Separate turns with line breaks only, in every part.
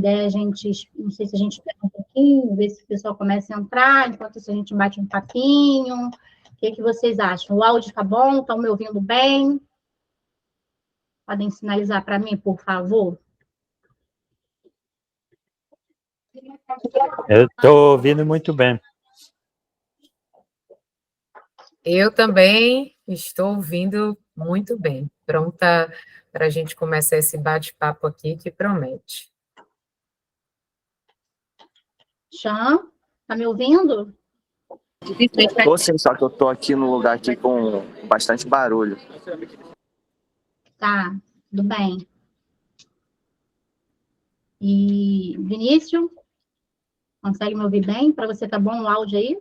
ideia é a gente, não sei se a gente espera um pouquinho, ver se o pessoal começa a entrar, enquanto isso a gente bate um papinho. O que vocês acham? O áudio está bom? Estão me ouvindo bem? Podem sinalizar para mim, por favor?
Eu estou ouvindo muito bem.
Eu também estou ouvindo muito bem. Pronta para a gente começar esse bate-papo aqui que promete.
Chan, tá me ouvindo?
Tô sim, só que eu tô aqui no lugar aqui com bastante barulho.
Tá, tudo bem. E Vinícius, consegue me ouvir bem? Para você tá bom o áudio aí?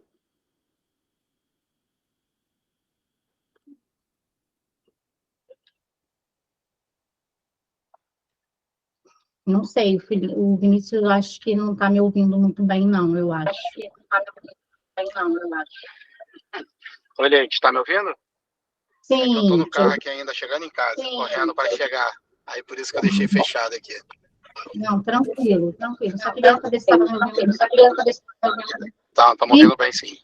Não sei, o Vinícius eu acho que não está me ouvindo muito bem, não, eu acho.
Oi, gente, está me ouvindo?
Sim.
Eu estou no carro aqui ainda, chegando em casa, correndo para chegar. Aí por isso que eu deixei fechado aqui.
Não, tranquilo, tranquilo. Só queria saber se estava me ouvindo.
Tá, me ouvindo bem, sim.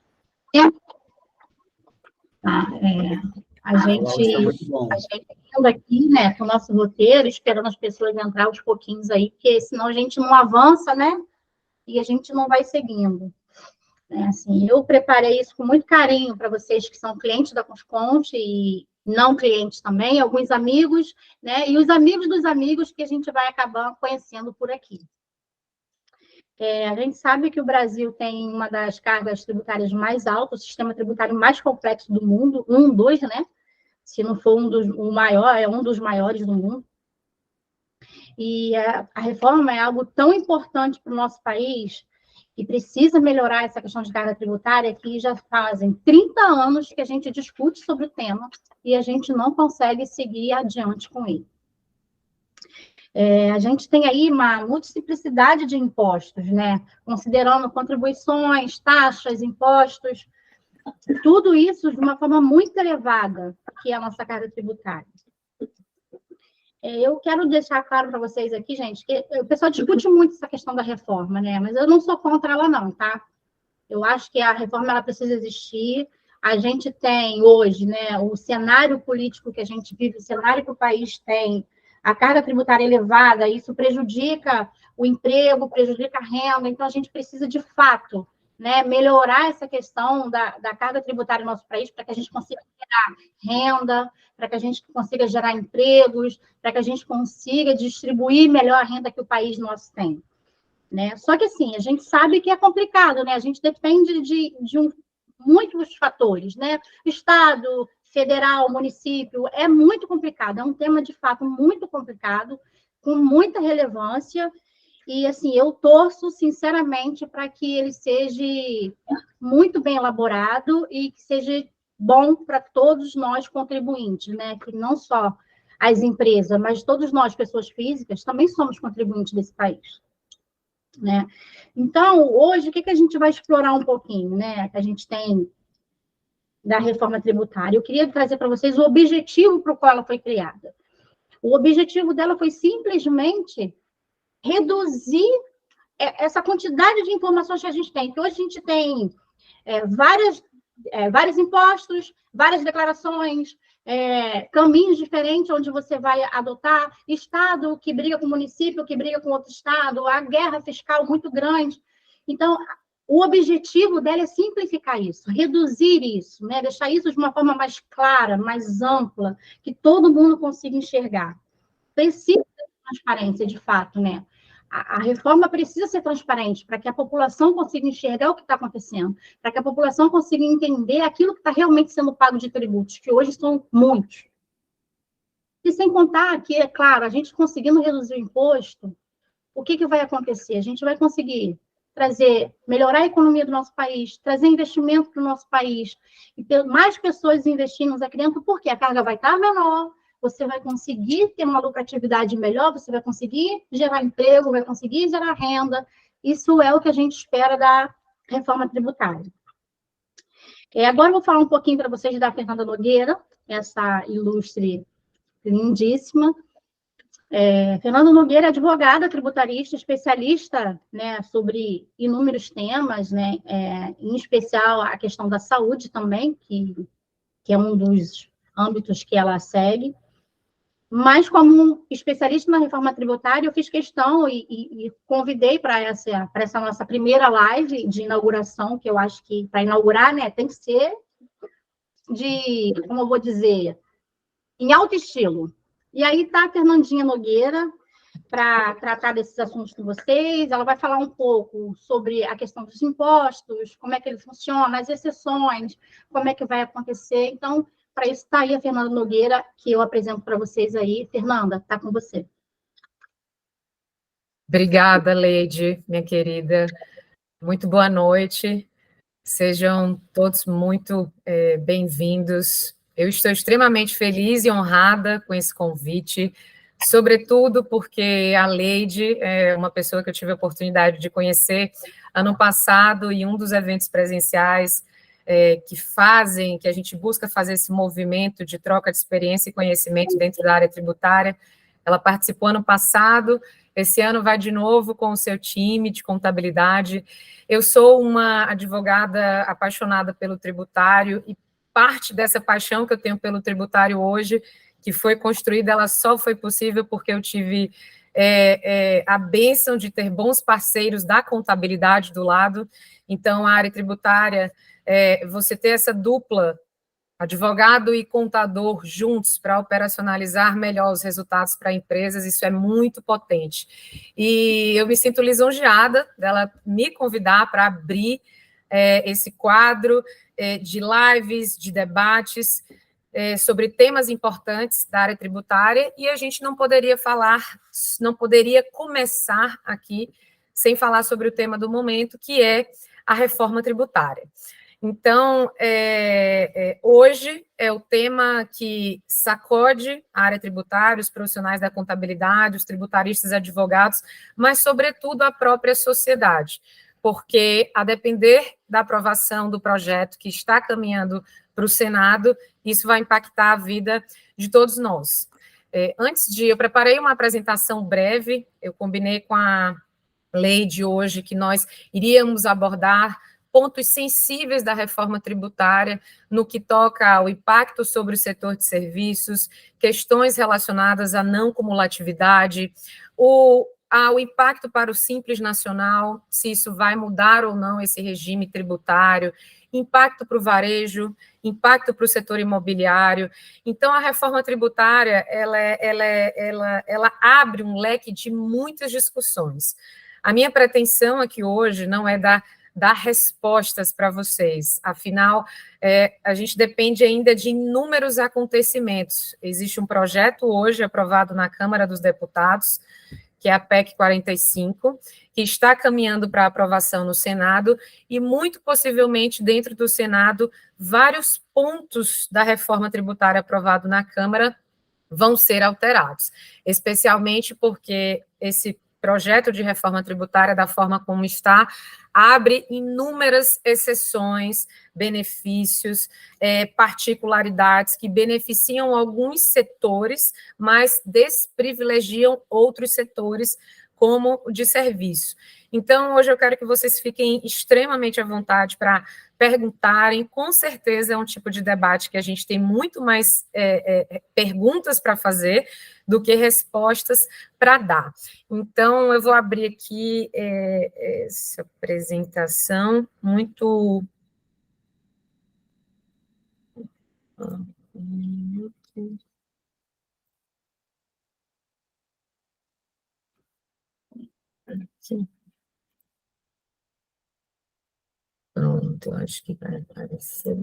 Tá, a gente indo aqui, né, com o nosso roteiro, esperando as pessoas entrar aos pouquinhos aí, porque senão a gente não avança, né? E a gente não vai seguindo. Assim, eu preparei isso com muito carinho para vocês que são clientes da Conte e não clientes também, alguns amigos, né? E os amigos dos amigos que a gente vai acabar conhecendo por aqui. A gente sabe que o Brasil tem uma das cargas tributárias mais altas, o sistema tributário mais complexo do mundo, dos, né? Se não for o maior, é um dos maiores do mundo. E a reforma é algo tão importante para o nosso país e precisa melhorar essa questão de carga tributária, que já fazem 30 anos que a gente discute sobre o tema e a gente não consegue seguir adiante com ele. A gente tem aí uma multiplicidade de impostos, né? Considerando contribuições, taxas, impostos, tudo isso de uma forma muito elevada, que é a nossa carga tributária. Eu quero deixar claro para vocês aqui, gente, que o pessoal discute muito essa questão da reforma, né? Mas eu não sou contra ela, não, tá? Eu acho que a reforma ela precisa existir. A gente tem hoje, né, o cenário político que a gente vive, o cenário que o país tem, a carga tributária elevada, isso prejudica o emprego, prejudica a renda, então a gente precisa, de fato, né, melhorar essa questão da carga tributária no nosso país para que a gente consiga gerar renda, para que a gente consiga gerar empregos, para que a gente consiga distribuir melhor a renda que o país nosso tem. Né? Só que, assim, a gente sabe que é complicado, né? A gente depende de muitos fatores, né? Estado, federal, município, é muito complicado, é um tema, de fato, muito complicado, com muita relevância, e, assim, eu torço, sinceramente, para que ele seja muito bem elaborado e que seja bom para todos nós contribuintes, né? Que não só as empresas, mas todos nós, pessoas físicas, também somos contribuintes desse país. Né? Então, hoje, o que a gente vai explorar um pouquinho, né? Que a gente tem da reforma tributária. Eu queria trazer para vocês o objetivo para o qual ela foi criada. O objetivo dela foi simplesmente reduzir essa quantidade de informações que a gente tem. Que hoje a gente tem vários impostos, várias declarações, caminhos diferentes onde você vai adotar, estado que briga com o município, que briga com outro estado, a guerra fiscal muito grande. Então, o objetivo dela é simplificar isso, reduzir isso, né? Deixar isso de uma forma mais clara, mais ampla, que todo mundo consiga enxergar. Precisa de transparência, de fato, né? A reforma precisa ser transparente para que a população consiga enxergar o que está acontecendo, para que a população consiga entender aquilo que está realmente sendo pago de tributos, que hoje são muitos. E sem contar que, é claro, a gente conseguindo reduzir o imposto, o que vai acontecer? A gente vai conseguir melhorar a economia do nosso país, trazer investimento para o nosso país, e ter mais pessoas investindo aqui dentro, porque a carga vai estar menor, você vai conseguir ter uma lucratividade melhor, você vai conseguir gerar emprego, vai conseguir gerar renda. Isso é o que a gente espera da reforma tributária. Agora eu vou falar um pouquinho para vocês da Fernanda Nogueira, essa ilustre, lindíssima. Fernanda Nogueira é advogada tributarista, especialista, né, sobre inúmeros temas, né, em especial a questão da saúde também, que é um dos âmbitos que ela segue. Mas, como especialista na reforma tributária, eu fiz questão e convidei para essa nossa primeira live de inauguração, que eu acho que, para inaugurar, né, tem que ser como eu vou dizer, em alto estilo. E aí está a Fernandinha Nogueira para tratar desses assuntos com vocês. Ela vai falar um pouco sobre a questão dos impostos, como é que ele funciona, as exceções, como é que vai acontecer. Então, para isso está aí a Fernanda Nogueira, que eu apresento para vocês aí. Fernanda, está com você.
Obrigada, Leide, minha querida. Muito boa noite. Sejam todos muito bem-vindos. Eu estou extremamente feliz e honrada com esse convite, sobretudo porque a Leide é uma pessoa que eu tive a oportunidade de conhecer ano passado em um dos eventos presenciais que a gente busca fazer esse movimento de troca de experiência e conhecimento dentro da área tributária. Ela participou ano passado, esse ano vai de novo com o seu time de contabilidade. Eu sou uma advogada apaixonada pelo tributário e parte dessa paixão que eu tenho pelo tributário hoje, que foi construída, ela só foi possível porque eu tive a bênção de ter bons parceiros da contabilidade do lado. Então, a área tributária, você ter essa dupla, advogado e contador juntos para operacionalizar melhor os resultados para empresas, isso é muito potente. E eu me sinto lisonjeada dela me convidar para abrir esse quadro de lives, de debates sobre temas importantes da área tributária, e a gente não poderia começar aqui sem falar sobre o tema do momento, que é a reforma tributária. Então, hoje é o tema que sacode a área tributária, os profissionais da contabilidade, os tributaristas, advogados, mas, sobretudo, a própria sociedade, porque, a depender da aprovação do projeto que está caminhando para o Senado, isso vai impactar a vida de todos nós. Eu preparei uma apresentação breve, eu combinei com a Leide hoje que nós iríamos abordar pontos sensíveis da reforma tributária no que toca ao impacto sobre o setor de serviços, questões relacionadas à não cumulatividade, ao impacto para o Simples Nacional, se isso vai mudar ou não esse regime tributário, impacto para o varejo, impacto para o setor imobiliário. Então, a reforma tributária, ela abre um leque de muitas discussões. A minha pretensão aqui hoje não é dar respostas para vocês, afinal, a gente depende ainda de inúmeros acontecimentos. Existe um projeto hoje aprovado na Câmara dos Deputados, que é a PEC 45, que está caminhando para aprovação no Senado, e muito possivelmente dentro do Senado, vários pontos da reforma tributária aprovado na Câmara vão ser alterados, especialmente porque esse projeto de reforma tributária, da forma como está, abre inúmeras exceções, benefícios, particularidades que beneficiam alguns setores, mas desprivilegiam outros setores, como o de serviço. Então, hoje eu quero que vocês fiquem extremamente à vontade para perguntarem. Com certeza é um tipo de debate que a gente tem muito mais perguntas para fazer do que respostas para dar. Então, eu vou abrir aqui essa apresentação muito... Sim. Pronto, acho que vai aparecer.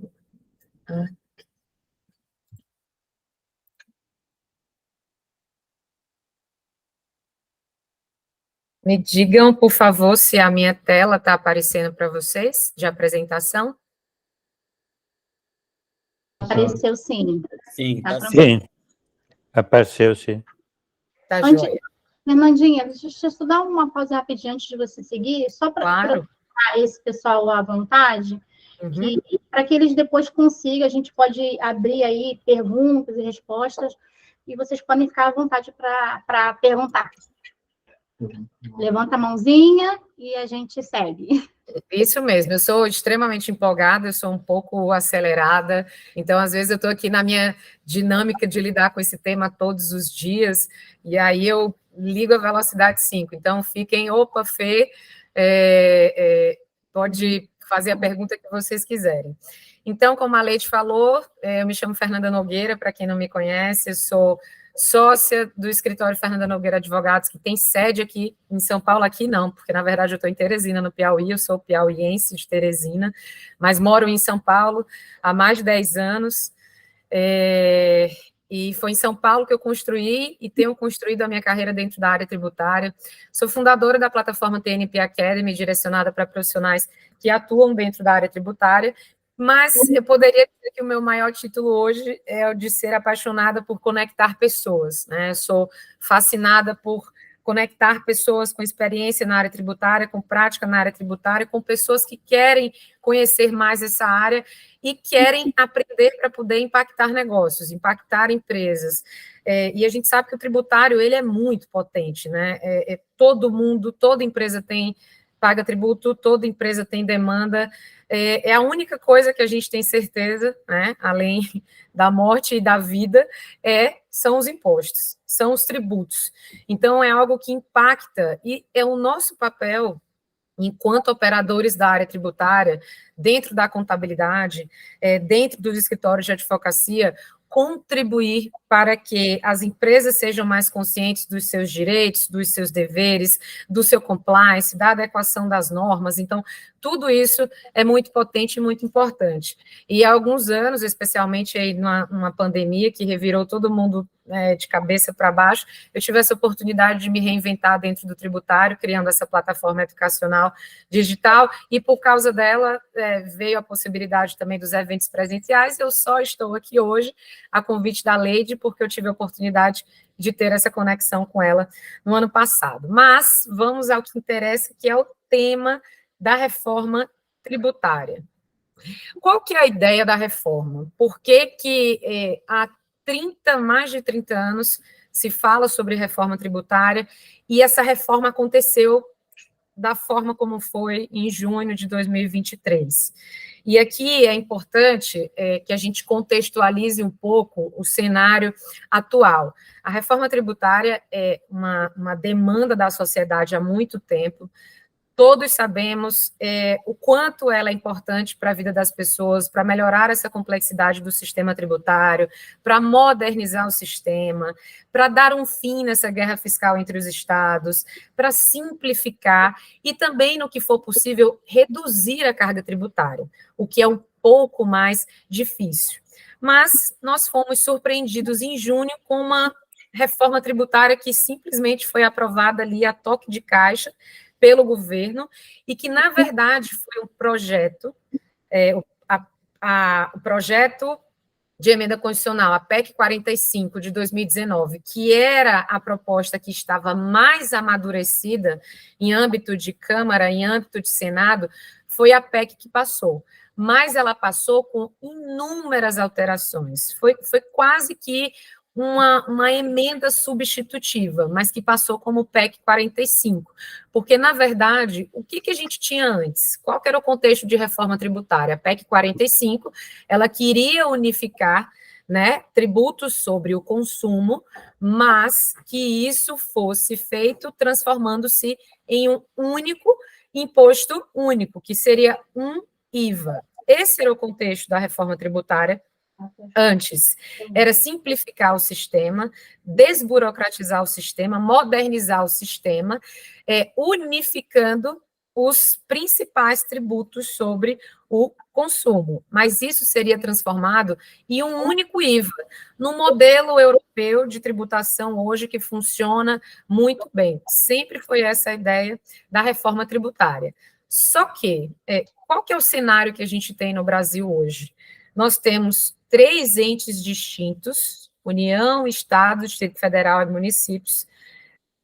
Me digam, por favor, se a minha tela está aparecendo para vocês, de apresentação.
Apareceu, sim.
Sim, tá
Sim, apareceu, sim.
Tá joia.
Fernandinha, deixa eu só dar uma pausa rapidinho antes de você seguir, só para
Claro.
esse pessoal à vontade, para que eles depois consigam, a gente pode abrir aí perguntas e respostas, e vocês podem ficar à vontade para perguntar. Levanta a mãozinha e a gente segue.
Isso mesmo, eu sou extremamente empolgada, eu sou um pouco acelerada, então às vezes eu estou aqui na minha dinâmica de lidar com esse tema todos os dias, e aí eu ligo a velocidade 5, então fiquem, opa, Fê, pode fazer a pergunta que vocês quiserem. Então, como a Leite falou, eu me chamo Fernanda Nogueira, para quem não me conhece, eu sou sócia do escritório Fernanda Nogueira Advogados, que tem sede aqui em São Paulo, aqui não, porque na verdade eu estou em Teresina, no Piauí, eu sou piauiense de Teresina, mas moro em São Paulo há mais de 10 anos, e foi em São Paulo que eu construí e tenho construído a minha carreira dentro da área tributária. Sou fundadora da plataforma TNP Academy, direcionada para profissionais que atuam dentro da área tributária, mas eu poderia dizer que o meu maior título hoje é o de ser apaixonada por conectar pessoas, né? Eu sou fascinada por conectar pessoas com experiência na área tributária, com prática na área tributária, com pessoas que querem conhecer mais essa área e querem aprender para poder impactar negócios, impactar empresas. E a gente sabe que o tributário, ele é muito potente, né? Todo mundo, toda empresa paga tributo, toda empresa tem demanda, é a única coisa que a gente tem certeza, né, além da morte e da vida, são os impostos, são os tributos. Então, é algo que impacta, e é o nosso papel, enquanto operadores da área tributária, dentro da contabilidade, dentro dos escritórios de advocacia, contribuir para que as empresas sejam mais conscientes dos seus direitos, dos seus deveres, do seu compliance, da adequação das normas. Então, tudo isso é muito potente e muito importante. E há alguns anos, especialmente aí numa pandemia que revirou todo mundo de cabeça para baixo, eu tive essa oportunidade de me reinventar dentro do tributário, criando essa plataforma educacional digital, e por causa dela veio a possibilidade também dos eventos presenciais. Eu só estou aqui hoje a convite da Leide, porque eu tive a oportunidade de ter essa conexão com ela no ano passado. Mas vamos ao que interessa, que é o tema da reforma tributária. Qual que é a ideia da reforma? Por que há mais de 30 anos se fala sobre reforma tributária e essa reforma aconteceu da forma como foi em junho de 2023? E aqui é importante que a gente contextualize um pouco o cenário atual. A reforma tributária é uma demanda da sociedade há muito tempo. Todos sabemos o quanto ela é importante para a vida das pessoas, para melhorar essa complexidade do sistema tributário, para modernizar o sistema, para dar um fim nessa guerra fiscal entre os estados, para simplificar e também, no que for possível, reduzir a carga tributária, o que é um pouco mais difícil. Mas nós fomos surpreendidos em junho com uma reforma tributária que simplesmente foi aprovada ali a toque de caixa pelo governo, e que, na verdade, foi um projeto, o projeto de emenda constitucional, a PEC 45 de 2019, que era a proposta que estava mais amadurecida em âmbito de Câmara, em âmbito de Senado, foi a PEC que passou. Mas ela passou com inúmeras alterações. Foi quase que uma emenda substitutiva, mas que passou como PEC 45. Porque, na verdade, o que a gente tinha antes? Qual que era o contexto de reforma tributária? A PEC 45, ela queria unificar, né, tributos sobre o consumo, mas que isso fosse feito transformando-se em um único imposto único, que seria um IVA. Esse era o contexto da reforma tributária antes. Era simplificar o sistema, desburocratizar o sistema, modernizar o sistema, unificando os principais tributos sobre o consumo. Mas isso seria transformado em um único IVA, no modelo europeu de tributação hoje que funciona muito bem. Sempre foi essa a ideia da reforma tributária. Só que, qual que é o cenário que a gente tem no Brasil hoje? Nós temos 3 entes distintos, União, Estado, Distrito Federal e municípios,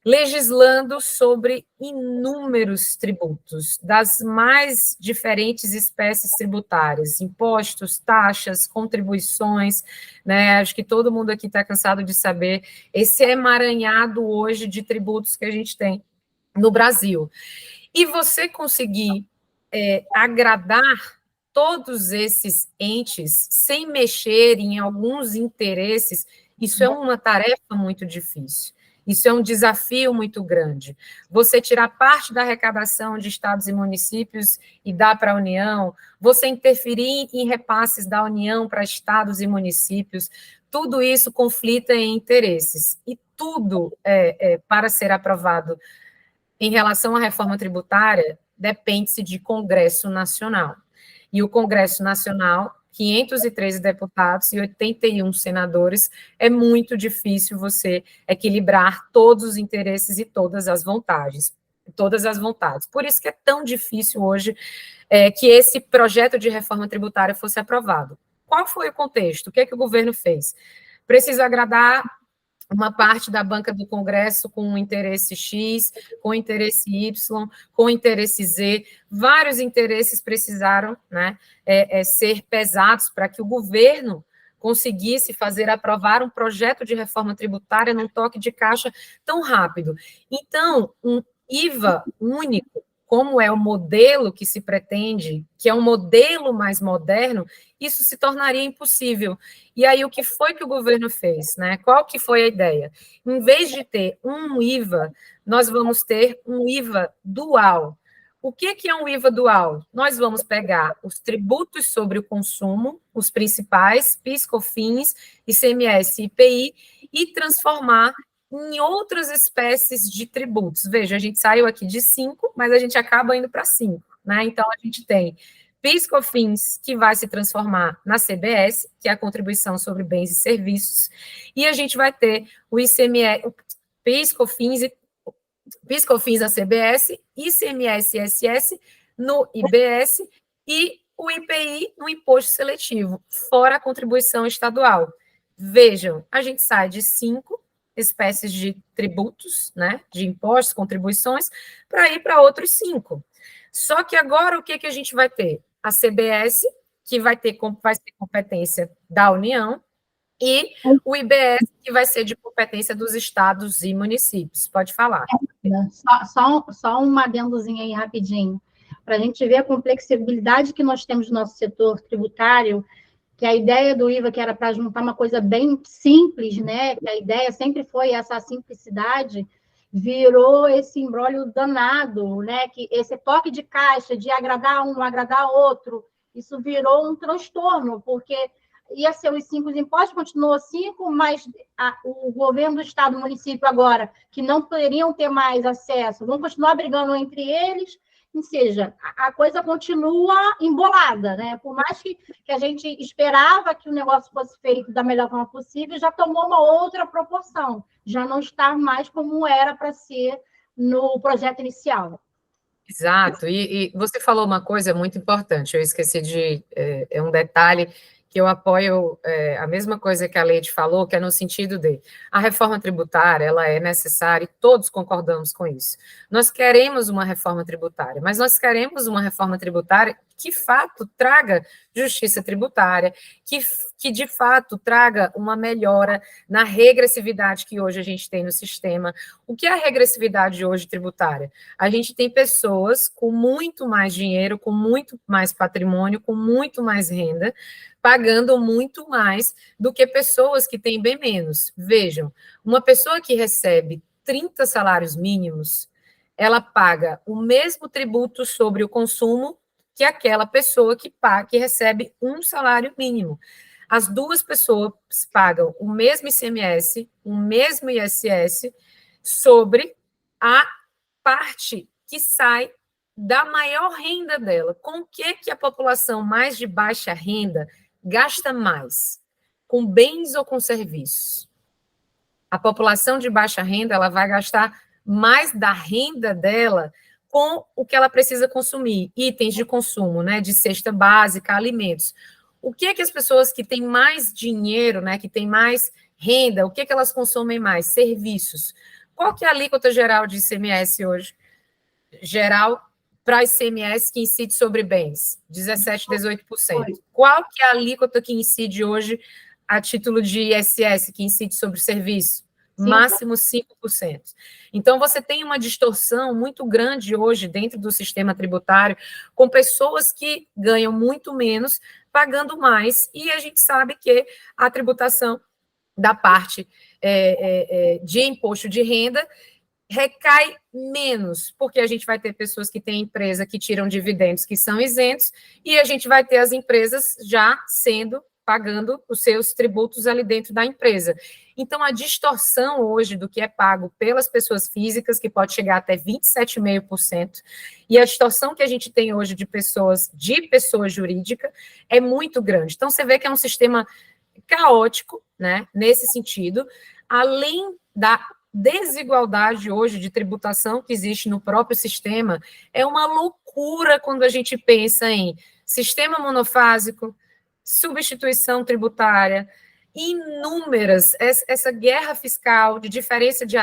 legislando sobre inúmeros tributos, das mais diferentes espécies tributárias, impostos, taxas, contribuições, né? Acho que todo mundo aqui está cansado de saber esse emaranhado hoje de tributos que a gente tem no Brasil. E você conseguir agradar todos esses entes sem mexer em alguns interesses, isso é uma tarefa muito difícil. Isso é um desafio muito grande. Você tirar parte da arrecadação de estados e municípios e dar para a União, você interferir em repasses da União para estados e municípios, tudo isso conflita em interesses. E tudo, para ser aprovado em relação à reforma tributária, depende-se de Congresso Nacional. E o Congresso Nacional, 513 deputados e 81 senadores, é muito difícil você equilibrar todos os interesses e todas as vontades. Por isso que é tão difícil hoje que esse projeto de reforma tributária fosse aprovado. Qual foi o contexto? O que é que o governo fez? Precisa agradar uma parte da banca do Congresso com interesse X, com interesse Y, com interesse Z, vários interesses precisaram, né, ser pesados para que o governo conseguisse aprovar um projeto de reforma tributária num toque de caixa tão rápido. Então, um IVA único, como é o modelo que se pretende, que é um modelo mais moderno, isso se tornaria impossível. E aí, o que foi que o governo fez, né? Qual que foi a ideia? Em vez de ter um IVA, nós vamos ter um IVA dual. O que é um IVA dual? Nós vamos pegar os tributos sobre o consumo, os principais, PIS, COFINS, ICMS e IPI, e transformar em outras espécies de tributos. Veja, a gente saiu aqui de 5, mas a gente acaba indo para 5, né? Então, a gente tem PIS, COFINS, que vai se transformar na CBS, que é a contribuição sobre bens e serviços, e a gente vai ter o ICMS, PIS, COFINS na CBS, ICMS e ISS no IBS e o IPI no imposto seletivo, fora a contribuição estadual. Vejam, a gente sai de 5 espécies de tributos, né, de impostos, contribuições, para ir para outros 5. Só que agora o que a gente vai ter? A CBS, que vai ser competência da União, e o IBS, que vai ser de competência dos estados e municípios. Pode falar.
Só um adendozinho aí rapidinho, para a gente ver a complexibilidade que nós temos no nosso setor tributário, que a ideia do IVA, que era para juntar uma coisa bem simples, né? Que a ideia sempre foi essa simplicidade, virou esse imbróglio danado, né? Que esse toque de caixa de agradar um, agradar outro, isso virou um transtorno, porque ia ser os 5 impostos, continuou 5, mas o governo do estado, o município agora, que não poderiam ter mais acesso, vão continuar brigando entre eles, ou seja, a coisa continua embolada, né? Por mais que a gente esperava que o negócio fosse feito da melhor forma possível, já tomou uma outra proporção, já não está mais como era para ser no projeto inicial.
Exato, e você falou uma coisa muito importante, eu esqueci de... é um detalhe que eu apoio a mesma coisa que a Leide falou, que é no sentido de a reforma tributária, ela é necessária, e todos concordamos com isso. Nós queremos uma reforma tributária, mas nós queremos uma reforma tributária que, de fato, traga justiça tributária, que de fato, traga uma melhora na regressividade que hoje a gente tem no sistema. O que é a regressividade hoje tributária? A gente tem pessoas com muito mais dinheiro, com muito mais patrimônio, com muito mais renda, pagando muito mais do que pessoas que têm bem menos. Vejam, uma pessoa que recebe 30 salários mínimos, ela paga o mesmo tributo sobre o consumo que aquela pessoa que recebe um salário mínimo. As duas pessoas pagam o mesmo ICMS, o mesmo ISS, sobre a parte que sai da maior renda dela. Com o que a população mais de baixa renda gasta mais? Com bens ou com serviços? A população de baixa renda, ela vai gastar mais da renda dela com o que ela precisa consumir, itens de consumo, né, de cesta básica, alimentos. O que as pessoas que têm mais dinheiro, né, que têm mais renda, o que elas consomem mais? Serviços. Qual que é a alíquota geral de ICMS hoje? Geral para ICMS que incide sobre bens? 17%, 18%. Qual que é a alíquota que incide hoje a título de ISS, que incide sobre serviço? Máximo 5%. Então, você tem uma distorção muito grande hoje dentro do sistema tributário, com pessoas que ganham muito menos, pagando mais, e a gente sabe que a tributação da parte de imposto de renda recai menos, porque a gente vai ter pessoas que têm empresa que tiram dividendos que são isentos, e a gente vai ter as empresas já pagando os seus tributos ali dentro da empresa. Então, a distorção hoje do que é pago pelas pessoas físicas, que pode chegar até 27,5%, e a distorção que a gente tem hoje de pessoa jurídica é muito grande. Então, você vê que é um sistema caótico, né, nesse sentido, além da desigualdade hoje de tributação que existe no próprio sistema, é uma loucura quando a gente pensa em sistema monofásico, substituição tributária, inúmeras, essa guerra fiscal de diferenças de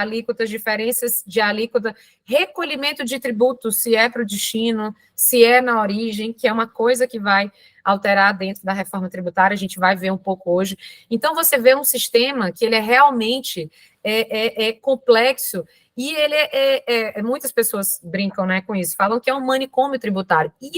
alíquota, recolhimento de tributos, se é para o destino, se é na origem, que é uma coisa que vai alterar dentro da reforma tributária, a gente vai ver um pouco hoje. Então, você vê um sistema que ele é realmente complexo, e ele muitas pessoas brincam, né, com isso, falam que é um manicômio tributário, e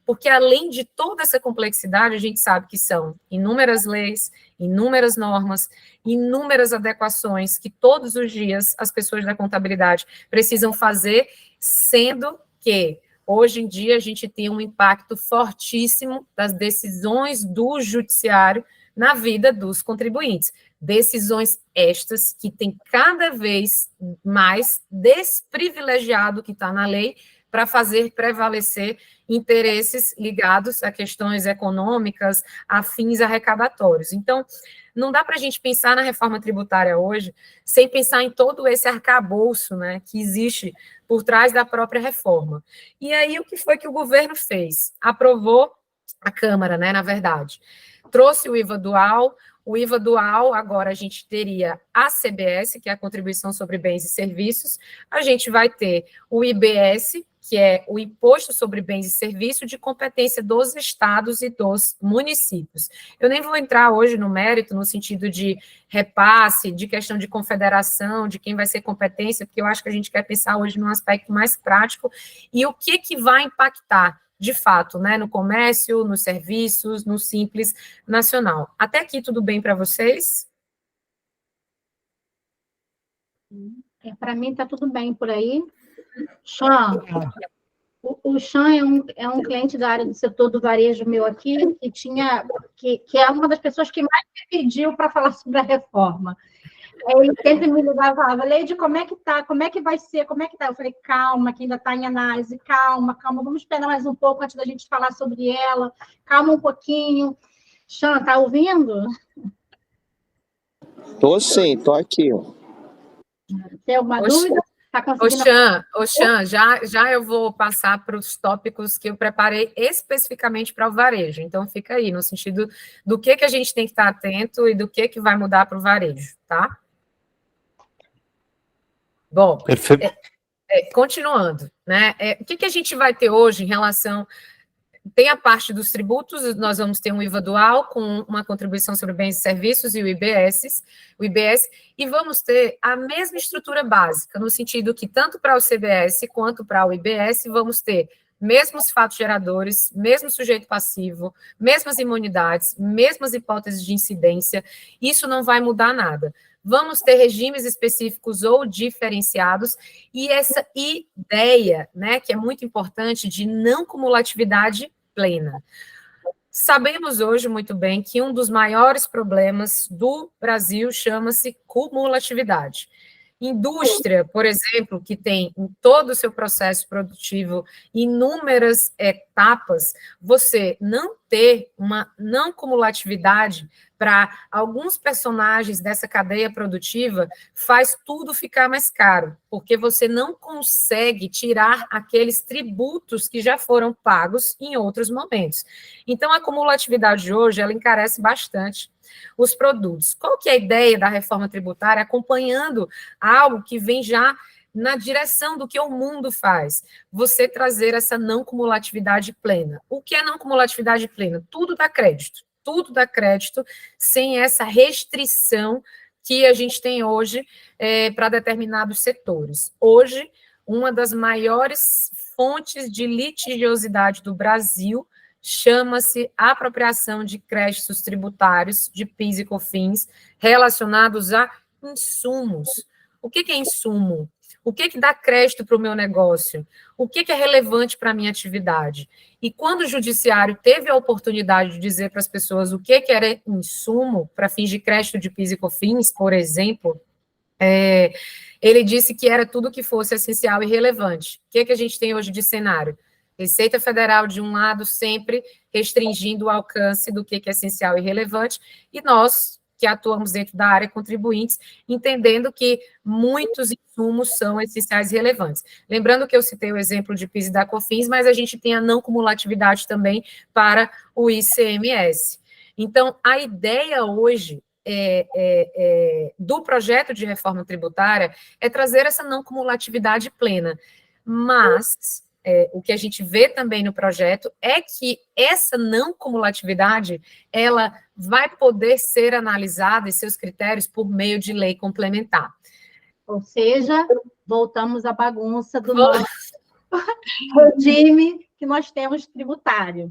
porque além de toda essa complexidade, a gente sabe que são inúmeras leis, inúmeras normas, inúmeras adequações que todos os dias as pessoas da contabilidade precisam fazer, sendo que hoje em dia a gente tem um impacto fortíssimo das decisões do judiciário na vida dos contribuintes. Decisões estas que têm cada vez mais desprivilegiado que está na lei para fazer prevalecer interesses ligados a questões econômicas, a fins arrecadatórios. Então, não dá para a gente pensar na reforma tributária hoje sem pensar em todo esse arcabouço, né, que existe por trás da própria reforma. E aí, o que foi que o governo fez? Aprovou, a Câmara, né, na verdade, trouxe o IVA dual, agora a gente teria a CBS, que é a Contribuição sobre Bens e Serviços, a gente vai ter o IBS, que é o Imposto sobre Bens e Serviços, de competência dos estados e dos municípios. Eu nem vou entrar hoje no mérito, no sentido de repasse, de questão de confederação, de quem vai ser competência, porque eu acho que a gente quer pensar hoje num aspecto mais prático, e o que vai impactar, de fato, né, no comércio, nos serviços, no Simples Nacional. Até aqui, tudo bem para vocês?
Para mim, está tudo bem por aí. Chan, o Chan é um cliente da área do setor do varejo meu aqui, que é uma das pessoas que mais me pediu para falar sobre a reforma. Ele sempre me ligava e falava, Leide, como é que tá? Como é que vai ser? Como é que tá? Eu falei, calma, que ainda está em análise, calma, vamos esperar mais um pouco antes da gente falar sobre ela, calma um pouquinho. Chan, tá ouvindo?
Tô sim, tô aqui.
Tem alguma dúvida?
Xan, já eu vou passar para os tópicos que eu preparei especificamente para o varejo. Então, fica aí, no sentido do que a gente tem que estar atento e do que vai mudar para o varejo, tá? Bom, continuando, né? O que a gente vai ter hoje em relação... Tem a parte dos tributos, nós vamos ter um IVA dual com uma contribuição sobre bens e serviços e o IBS, e vamos ter a mesma estrutura básica, no sentido que tanto para o CBS quanto para o IBS vamos ter mesmos fatos geradores, mesmo sujeito passivo, mesmas imunidades, mesmas hipóteses de incidência, isso não vai mudar nada. Vamos ter regimes específicos ou diferenciados, e essa ideia, né, que é muito importante, de não cumulatividade plena. Sabemos hoje muito bem que um dos maiores problemas do Brasil chama-se cumulatividade. Indústria, por exemplo, que tem em todo o seu processo produtivo inúmeras etapas, você não ter uma não cumulatividade para alguns personagens dessa cadeia produtiva faz tudo ficar mais caro, porque você não consegue tirar aqueles tributos que já foram pagos em outros momentos. Então, a cumulatividade de hoje, ela encarece bastante os produtos. Qual que é a ideia da reforma tributária? Acompanhando algo que vem já na direção do que o mundo faz, você trazer essa não cumulatividade plena. O que é não cumulatividade plena? Tudo dá crédito, sem essa restrição que a gente tem hoje para determinados setores. Hoje, uma das maiores fontes de litigiosidade do Brasil chama-se apropriação de créditos tributários de PIS e COFINS relacionados a insumos. O que é insumo? O que dá crédito para o meu negócio? O que é relevante para a minha atividade? E quando o judiciário teve a oportunidade de dizer para as pessoas o que era insumo para fins de crédito de PIS e COFINS, por exemplo, ele disse que era tudo que fosse essencial e relevante. O que a gente tem hoje de cenário? Receita Federal, de um lado, sempre restringindo o alcance do que é essencial e relevante, e nós, que atuamos dentro da área contribuintes, entendendo que muitos insumos são essenciais e relevantes. Lembrando que eu citei o exemplo de PIS e da COFINS, mas a gente tem a não cumulatividade também para o ICMS. Então, a ideia hoje do projeto de reforma tributária é trazer essa não cumulatividade plena, mas o que a gente vê também no projeto é que essa não cumulatividade, ela vai poder ser analisada e seus critérios por meio de lei complementar.
Ou seja, voltamos à bagunça do nosso regime que nós temos tributário.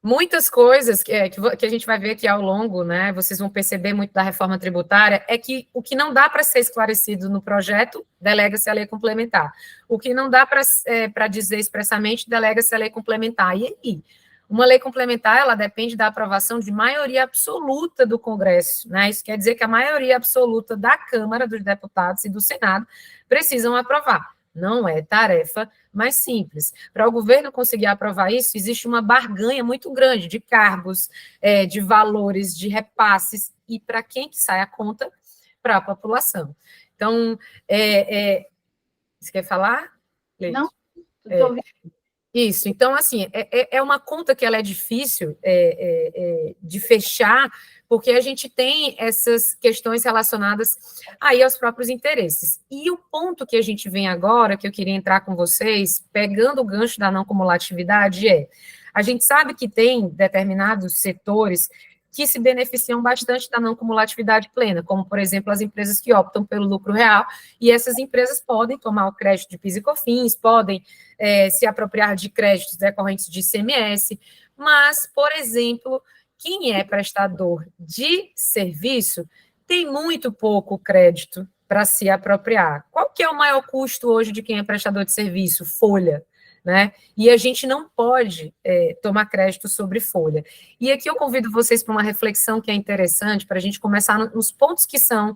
Muitas coisas que a gente vai ver aqui ao longo, né, vocês vão perceber muito da reforma tributária, é que o que não dá para ser esclarecido no projeto, delega-se à lei complementar. O que não dá para dizer expressamente, delega-se à lei complementar. E aí? Uma lei complementar, ela depende da aprovação de maioria absoluta do Congresso, né? Isso quer dizer que a maioria absoluta da Câmara dos Deputados e do Senado precisam aprovar. Não é tarefa mais simples. Para o governo conseguir aprovar isso, existe uma barganha muito grande de cargos, de valores, de repasses, e para quem que sai a conta? Para a população. Então, você quer falar, Leite?
Não, estou ouvindo.
Isso, então, assim, é uma conta que ela é difícil de fechar, porque a gente tem essas questões relacionadas aí aos próprios interesses. E o ponto que a gente vem agora, que eu queria entrar com vocês, pegando o gancho da não cumulatividade, a gente sabe que tem determinados setores que se beneficiam bastante da não cumulatividade plena, como, por exemplo, as empresas que optam pelo lucro real, e essas empresas podem tomar o crédito de PIS e COFINS, podem se apropriar de créditos decorrentes de ICMS, mas, por exemplo, quem é prestador de serviço tem muito pouco crédito para se apropriar. Qual que é o maior custo hoje de quem é prestador de serviço? Folha. Né? E a gente não pode tomar crédito sobre folha. E aqui eu convido vocês para uma reflexão que é interessante, para a gente começar nos pontos que são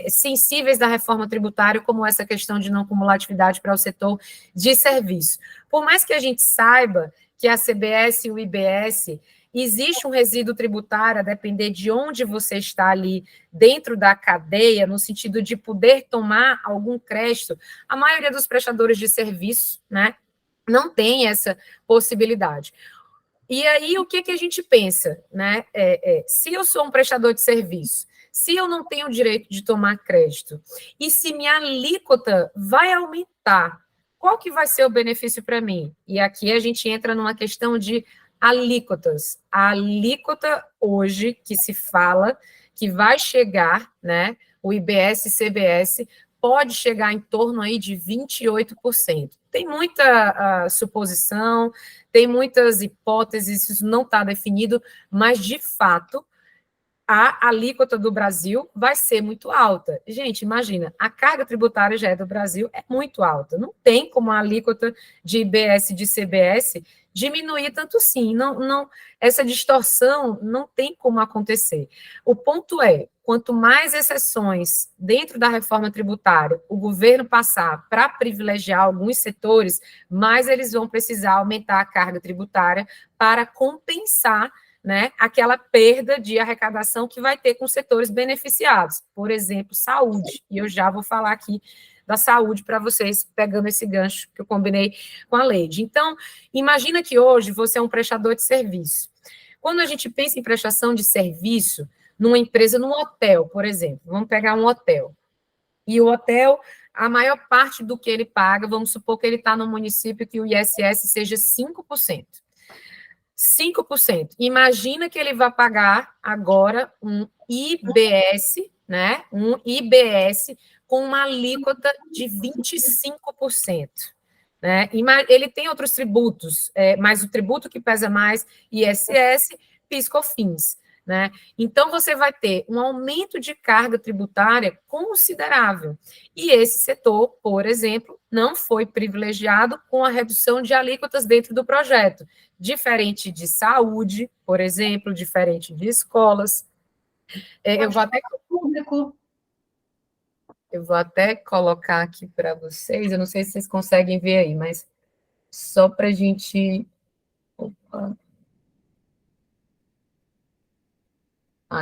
sensíveis da reforma tributária, como essa questão de não cumulatividade para o setor de serviço. Por mais que a gente saiba que a CBS e o IBS existe um resíduo tributário a depender de onde você está ali dentro da cadeia, no sentido de poder tomar algum crédito, a maioria dos prestadores de serviço, né, não tem essa possibilidade. E aí, o que a gente pensa, né? Se eu sou um prestador de serviço, se eu não tenho o direito de tomar crédito, e se minha alíquota vai aumentar, qual que vai ser o benefício para mim? E aqui a gente entra numa questão de alíquotas. A alíquota hoje que se fala que vai chegar, né, o IBS e CBS, pode chegar em torno aí de 28%. Tem muita suposição, tem muitas hipóteses, isso não está definido, mas, de fato, a alíquota do Brasil vai ser muito alta. Gente, imagina, a carga tributária já é do Brasil, é muito alta. Não tem como a alíquota de IBS e de CBS diminuir tanto sim. Não, essa distorção não tem como acontecer. O ponto é, quanto mais exceções dentro da reforma tributária o governo passar para privilegiar alguns setores, mais eles vão precisar aumentar a carga tributária para compensar, né, aquela perda de arrecadação que vai ter com setores beneficiados, por exemplo, saúde, e eu já vou falar aqui da saúde para vocês, pegando esse gancho que eu combinei com a Leide. Então, imagina que hoje você é um prestador de serviço. Quando a gente pensa em prestação de serviço numa empresa, num hotel, por exemplo, vamos pegar um hotel, e o hotel, a maior parte do que ele paga, vamos supor que ele está no município que o ISS seja 5%. 5%. Imagina que ele vai pagar agora um IBS, né? Um IBS com uma alíquota de 25%. Né? Ele tem outros tributos, mas o tributo que pesa mais, ISS, PIS/COFINS. Né? Então, você vai ter um aumento de carga tributária considerável. E esse setor, por exemplo, não foi privilegiado com a redução de alíquotas dentro do projeto, diferente de saúde, por exemplo, diferente de escolas. Eu vou até colocar aqui para vocês, eu não sei se vocês conseguem ver aí, mas só para a gente... Opa.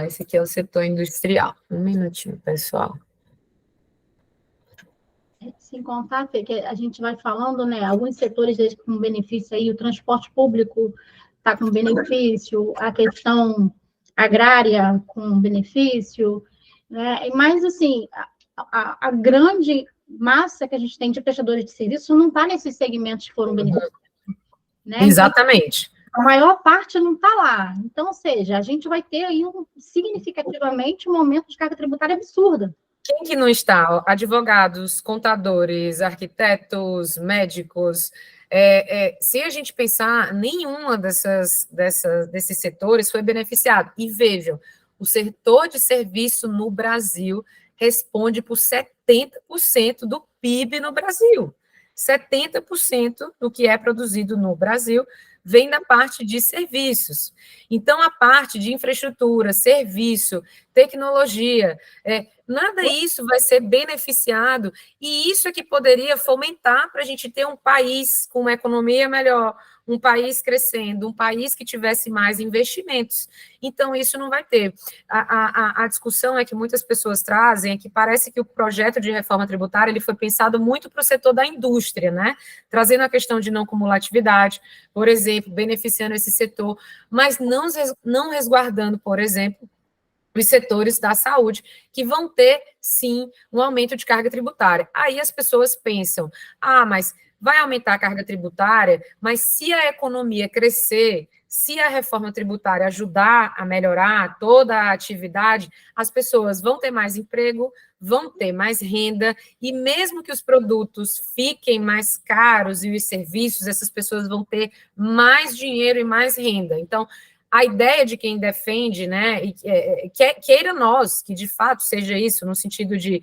Esse aqui é o setor industrial. Um minutinho, pessoal.
Sem contar, Fê, que a gente vai falando, né? Alguns setores com benefício aí, o transporte público está com benefício, a questão agrária com benefício, né? Mas, assim, a grande massa que a gente tem de prestadores de serviço não está nesses segmentos que foram beneficiados. Né?
Exatamente.
A maior parte não está lá. Então, ou seja, a gente vai ter aí significativamente um aumento de carga tributária absurda.
Quem que não está? Advogados, contadores, arquitetos, médicos. Se a gente pensar, nenhuma desses setores foi beneficiado. E vejam, o setor de serviço no Brasil responde por 70% do PIB no Brasil. 70% do que é produzido no Brasil vem da parte de serviços. Então, a parte de infraestrutura, serviço, tecnologia, nada disso vai ser beneficiado, e isso é que poderia fomentar para a gente ter um país com uma economia melhor, um país crescendo, um país que tivesse mais investimentos. Então, isso não vai ter. A discussão é que muitas pessoas trazem, é que parece que o projeto de reforma tributária ele foi pensado muito para o setor da indústria, né? Trazendo a questão de não cumulatividade, por exemplo, beneficiando esse setor, mas não resguardando, por exemplo, os setores da saúde, que vão ter, sim, um aumento de carga tributária. Aí as pessoas pensam, mas vai aumentar a carga tributária, mas se a economia crescer, se a reforma tributária ajudar a melhorar toda a atividade, as pessoas vão ter mais emprego, vão ter mais renda, e mesmo que os produtos fiquem mais caros e os serviços, essas pessoas vão ter mais dinheiro e mais renda. Então, a ideia de quem defende, né, queira nós, que de fato seja isso, no sentido de,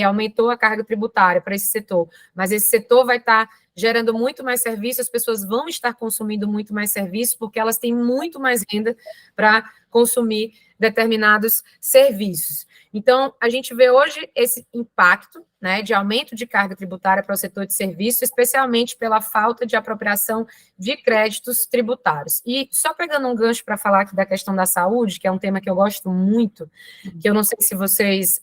aumentou a carga tributária para esse setor, mas esse setor vai estar gerando muito mais serviço, as pessoas vão estar consumindo muito mais serviço, porque elas têm muito mais renda para consumir determinados serviços. Então, a gente vê hoje esse impacto, né, de aumento de carga tributária para o setor de serviços, especialmente pela falta de apropriação de créditos tributários. E só pegando um gancho para falar aqui da questão da saúde, que é um tema que eu gosto muito, que eu não sei se vocês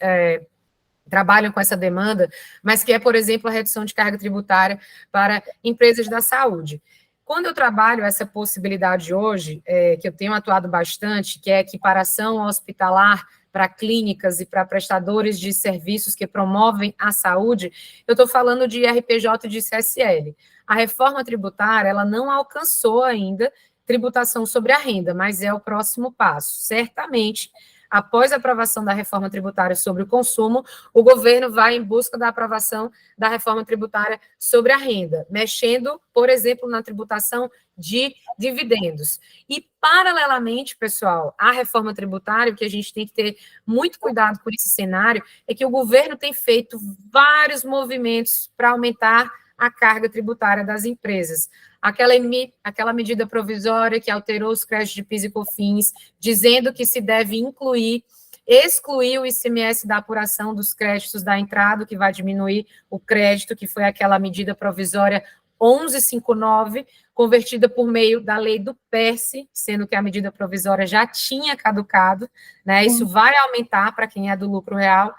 trabalham com essa demanda, mas que é, por exemplo, a redução de carga tributária para empresas da saúde. Quando eu trabalho essa possibilidade hoje, que eu tenho atuado bastante, que é a equiparação hospitalar para clínicas e para prestadores de serviços que promovem a saúde, eu estou falando de RPJ e de CSL. A reforma tributária, ela não alcançou ainda tributação sobre a renda, mas é o próximo passo. Certamente, após a aprovação da reforma tributária sobre o consumo, o governo vai em busca da aprovação da reforma tributária sobre a renda, mexendo, por exemplo, na tributação de dividendos. E, paralelamente, pessoal, à reforma tributária, o que a gente tem que ter muito cuidado com esse cenário, é que o governo tem feito vários movimentos para aumentar a carga tributária das empresas. Aquela medida provisória que alterou os créditos de PIS e COFINS, dizendo que se deve excluir o ICMS da apuração dos créditos da entrada, que vai diminuir o crédito, que foi aquela medida provisória 1159, convertida por meio da lei do PERSE, sendo que a medida provisória já tinha caducado, né? Isso vai aumentar para quem é do lucro real.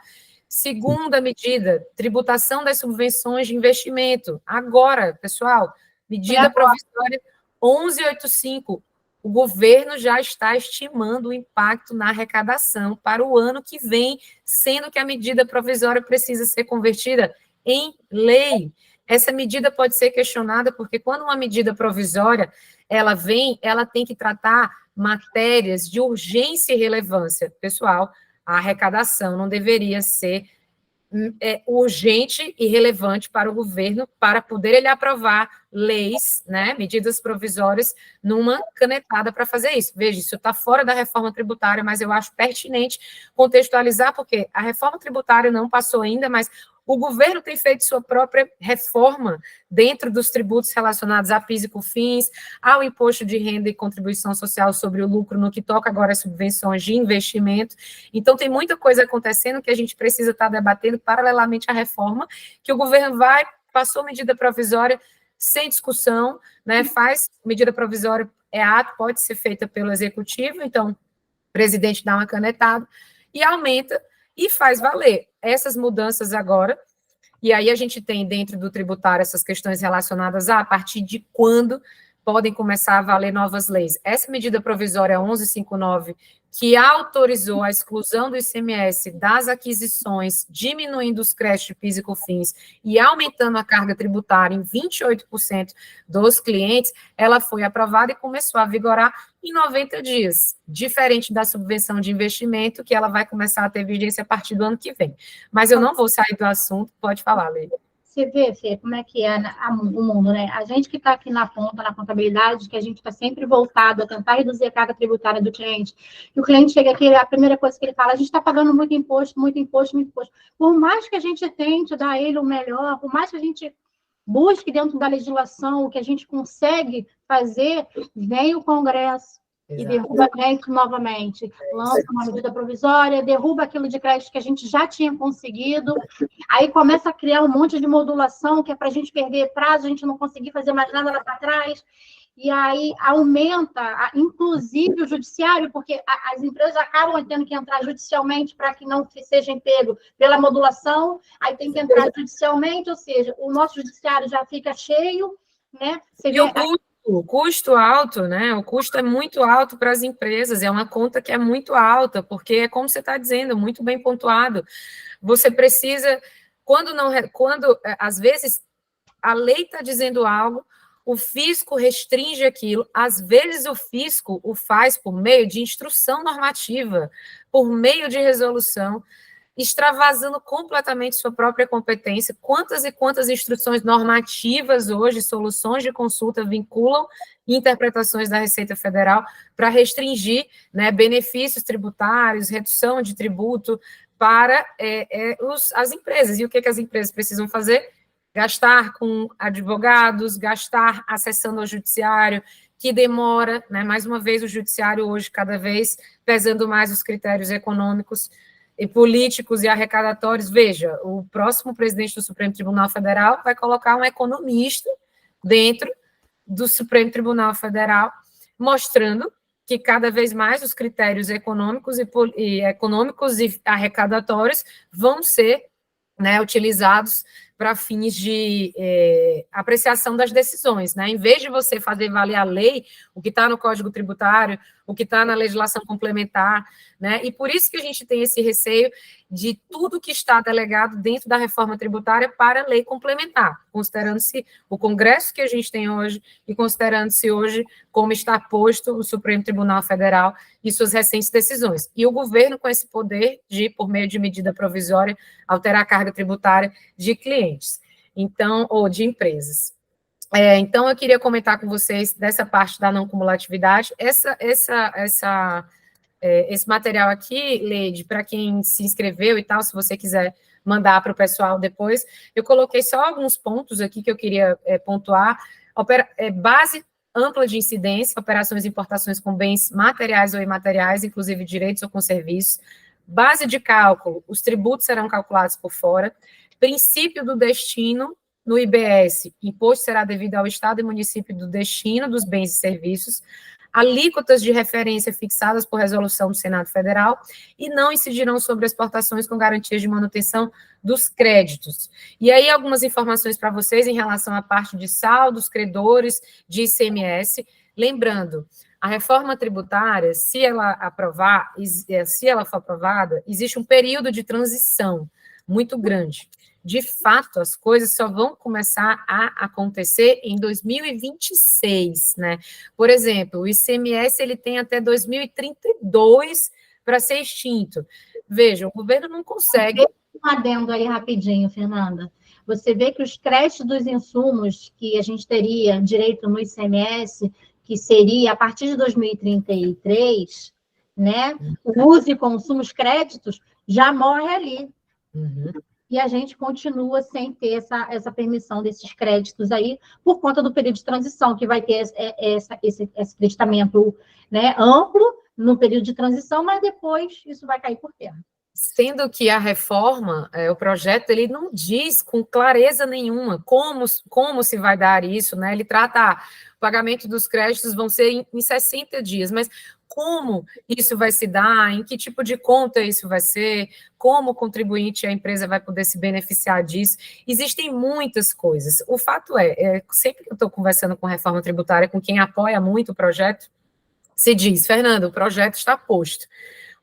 Segunda medida, tributação das subvenções de investimento. Agora, pessoal, medida provisória 1185, o governo já está estimando o impacto na arrecadação para o ano que vem, sendo que a medida provisória precisa ser convertida em lei. Essa medida pode ser questionada porque quando uma medida provisória ela vem, ela tem que tratar matérias de urgência e relevância. Pessoal, a arrecadação não deveria ser urgente e relevante para o governo para poder ele aprovar leis, né, medidas provisórias numa canetada para fazer isso. Veja, isso está fora da reforma tributária, mas eu acho pertinente contextualizar, porque a reforma tributária não passou ainda, mas o governo tem feito sua própria reforma dentro dos tributos relacionados a PIS e COFINS, ao imposto de renda e contribuição social sobre o lucro, no que toca agora às subvenções de investimento. Então, tem muita coisa acontecendo que a gente precisa estar debatendo paralelamente à reforma, que o governo passou medida provisória sem discussão, né, faz medida provisória, é ato, pode ser feita pelo executivo, então, o presidente dá uma canetada e aumenta e faz valer essas mudanças agora, e aí a gente tem dentro do tributário essas questões relacionadas a partir de quando podem começar a valer novas leis. Essa medida provisória 1159, que autorizou a exclusão do ICMS das aquisições, diminuindo os créditos de PIS e COFINS e aumentando a carga tributária em 28% dos clientes, ela foi aprovada e começou a vigorar em 90 dias, diferente da subvenção de investimento, que ela vai começar a ter vigência a partir do ano que vem. Mas eu não vou sair do assunto, pode falar, Leila.
Você vê, Fê, como é que é o mundo, né? A gente que está aqui na ponta, na contabilidade, que a gente está sempre voltado a tentar reduzir a carga tributária do cliente, e o cliente chega aqui, a primeira coisa que ele fala, a gente está pagando muito imposto, muito imposto, muito imposto. Por mais que a gente tente dar a ele o melhor, por mais que a gente busque dentro da legislação o que a gente consegue fazer, vem o Congresso, e derruba crédito novamente, lança uma medida provisória, derruba aquilo de crédito que a gente já tinha conseguido, aí começa a criar um monte de modulação, que é para a gente perder prazo, a gente não conseguir fazer mais nada lá para trás, e aí aumenta, inclusive, o judiciário, porque as empresas acabam tendo que entrar judicialmente para que não seja pego pela modulação, aí tem que entrar judicialmente, ou seja, o nosso judiciário já fica cheio, né? Você vê,
o custo alto, né? O custo é muito alto para as empresas, é uma conta que é muito alta, porque é como você está dizendo, muito bem pontuado. Você precisa, quando às vezes a lei está dizendo algo, o fisco restringe aquilo, às vezes o fisco o faz por meio de instrução normativa, por meio de resolução, extravasando completamente sua própria competência. Quantas e quantas instruções normativas hoje, soluções de consulta vinculam interpretações da Receita Federal para restringir, né, benefícios tributários, redução de tributo para as empresas. E o que as empresas precisam fazer? Gastar com advogados, gastar acessando ao judiciário, que demora, né? Mais uma vez, o judiciário hoje cada vez pesando mais os critérios econômicos e políticos e arrecadatórios. Veja, o próximo presidente do Supremo Tribunal Federal vai colocar um economista dentro do Supremo Tribunal Federal, mostrando que cada vez mais os critérios econômicos e arrecadatórios vão ser, né, utilizados para fins de apreciação das decisões, né? Em vez de você fazer valer a lei, o que está no Código Tributário, o que está na legislação complementar, né? E por isso que a gente tem esse receio de tudo que está delegado dentro da reforma tributária para a lei complementar, considerando-se o Congresso que a gente tem hoje e considerando-se hoje como está posto o Supremo Tribunal Federal e suas recentes decisões. E o governo com esse poder de, por meio de medida provisória, alterar a carga tributária de clientes, então, ou de empresas. Então, eu queria comentar com vocês dessa parte da não cumulatividade. Esse material aqui, Leide, para quem se inscreveu e tal, se você quiser mandar para o pessoal depois, eu coloquei só alguns pontos aqui que eu queria pontuar. Base ampla de incidência, operações e importações com bens materiais ou imateriais, inclusive direitos ou com serviços. Base de cálculo, os tributos serão calculados por fora. Princípio do destino, no IBS, imposto será devido ao Estado e município do destino dos bens e serviços, alíquotas de referência fixadas por resolução do Senado Federal e não incidirão sobre exportações com garantias de manutenção dos créditos. E aí, algumas informações para vocês em relação à parte de saldos, credores, de ICMS. Lembrando, A reforma tributária, se ela for aprovada, existe um período de transição muito grande. De fato, as coisas só vão começar a acontecer em 2026, né? Por exemplo, o ICMS ele tem até 2032 para ser extinto. Veja, o governo não consegue...
Um adendo aí rapidinho, Fernanda. Você vê que os créditos dos insumos que a gente teria direito no ICMS, que seria a partir de 2033, né? O uso e consumo, os créditos, já morre ali.
Uhum.
E a gente continua sem ter essa permissão desses créditos aí, por conta do período de transição, que vai ter esse creditamento, né, amplo no período de transição, mas depois isso vai cair por terra.
Sendo que a reforma, o projeto, ele não diz com clareza nenhuma como se vai dar isso, né? Ele trata, o pagamento dos créditos vão ser em 60 dias, mas como isso vai se dar, em que tipo de conta isso vai ser, como o contribuinte e a empresa vai poder se beneficiar disso, existem muitas coisas. O fato sempre que eu estou conversando com reforma tributária, com quem apoia muito o projeto, se diz, Fernando, o projeto está posto,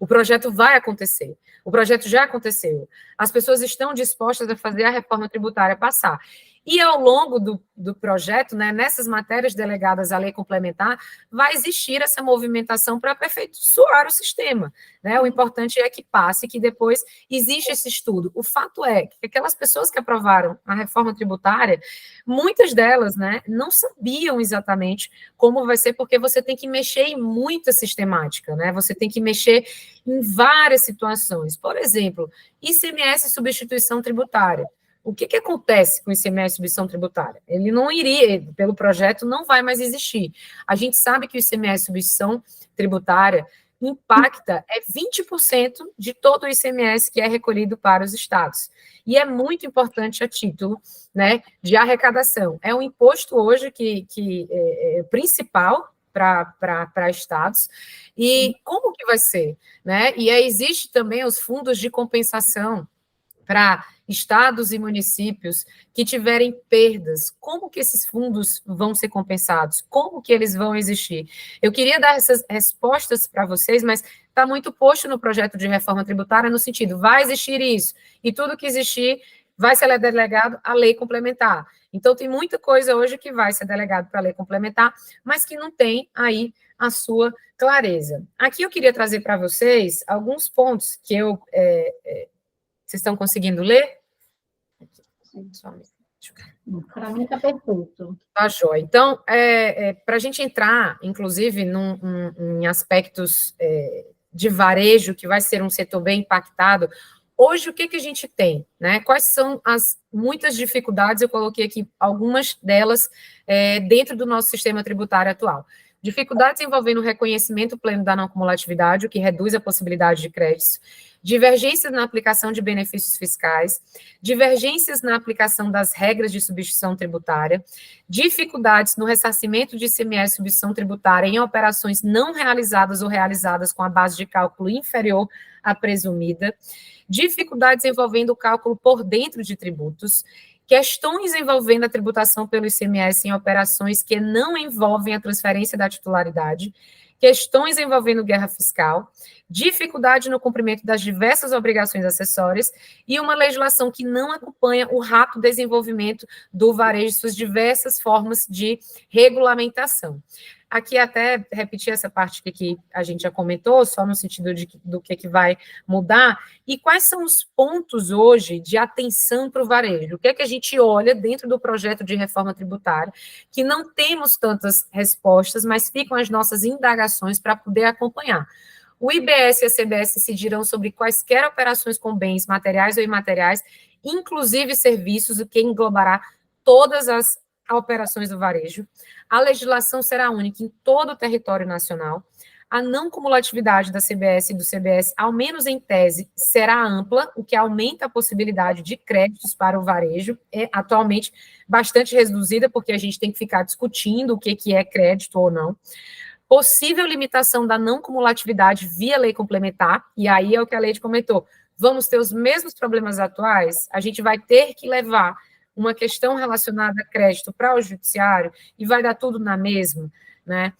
o projeto vai acontecer. O projeto já aconteceu. As pessoas estão dispostas a fazer a reforma tributária passar. E ao longo do projeto, né, nessas matérias delegadas à lei complementar, vai existir essa movimentação para aperfeiçoar o sistema, né? O importante é que passe, que depois existe esse estudo. O fato é que aquelas pessoas que aprovaram a reforma tributária, muitas delas, né, não sabiam exatamente como vai ser, porque você tem que mexer em muita sistemática, né? Você tem que mexer em várias situações. Por exemplo, ICMS substituição tributária. O que acontece com o ICMS substituição tributária? Ele não iria, pelo projeto, não vai mais existir. A gente sabe que o ICMS substituição tributária impacta 20% de todo o ICMS que é recolhido para os estados. E é muito importante a título, né, de arrecadação. É um imposto hoje que é principal para estados. E como que vai ser? Né? E aí existe também os fundos de compensação para estados e municípios que tiverem perdas. Como que esses fundos vão ser compensados? Como que eles vão existir? Eu queria dar essas respostas para vocês, mas está muito posto no projeto de reforma tributária no sentido, vai existir isso, e tudo que existir vai ser delegado à lei complementar. Então, tem muita coisa hoje que vai ser delegado para a lei complementar, mas que não tem aí a sua clareza. Aqui eu queria trazer para vocês alguns pontos que eu... Vocês estão conseguindo ler?
Para mim está perfeito.
Tá, joia. Então, para a gente entrar, inclusive, em aspectos de varejo, que vai ser um setor bem impactado, hoje o que a gente tem? Né? Quais são as muitas dificuldades? Eu coloquei aqui algumas delas dentro do nosso sistema tributário atual. Dificuldades envolvendo o reconhecimento pleno da não cumulatividade, o que reduz a possibilidade de créditos, divergências na aplicação de benefícios fiscais, divergências na aplicação das regras de substituição tributária, dificuldades no ressarcimento de ICMS substituição tributária em operações não realizadas ou realizadas com a base de cálculo inferior à presumida, dificuldades envolvendo o cálculo por dentro de tributos, questões envolvendo a tributação pelo ICMS em operações que não envolvem a transferência da titularidade, questões envolvendo guerra fiscal, dificuldade no cumprimento das diversas obrigações acessórias e uma legislação que não acompanha o rápido desenvolvimento do varejo e suas diversas formas de regulamentação. Aqui até repetir essa parte que a gente já comentou, só no sentido do que vai mudar, e quais são os pontos hoje de atenção para o varejo? O que é que a gente olha dentro do projeto de reforma tributária, que não temos tantas respostas, mas ficam as nossas indagações para poder acompanhar. O IBS e a CBS decidirão sobre quaisquer operações com bens materiais ou imateriais, inclusive serviços, o que englobará todas as operações do varejo. A legislação será única em todo o território nacional. A não cumulatividade da CBS e do CBS, ao menos em tese, será ampla, o que aumenta a possibilidade de créditos para o varejo. É atualmente bastante reduzida, porque a gente tem que ficar discutindo o que é crédito ou não. Possível limitação da não cumulatividade via lei complementar, e aí é o que a lei comentou. Vamos ter os mesmos problemas atuais, a gente vai ter que levar uma questão relacionada a crédito para o judiciário e vai dar tudo na mesma, né?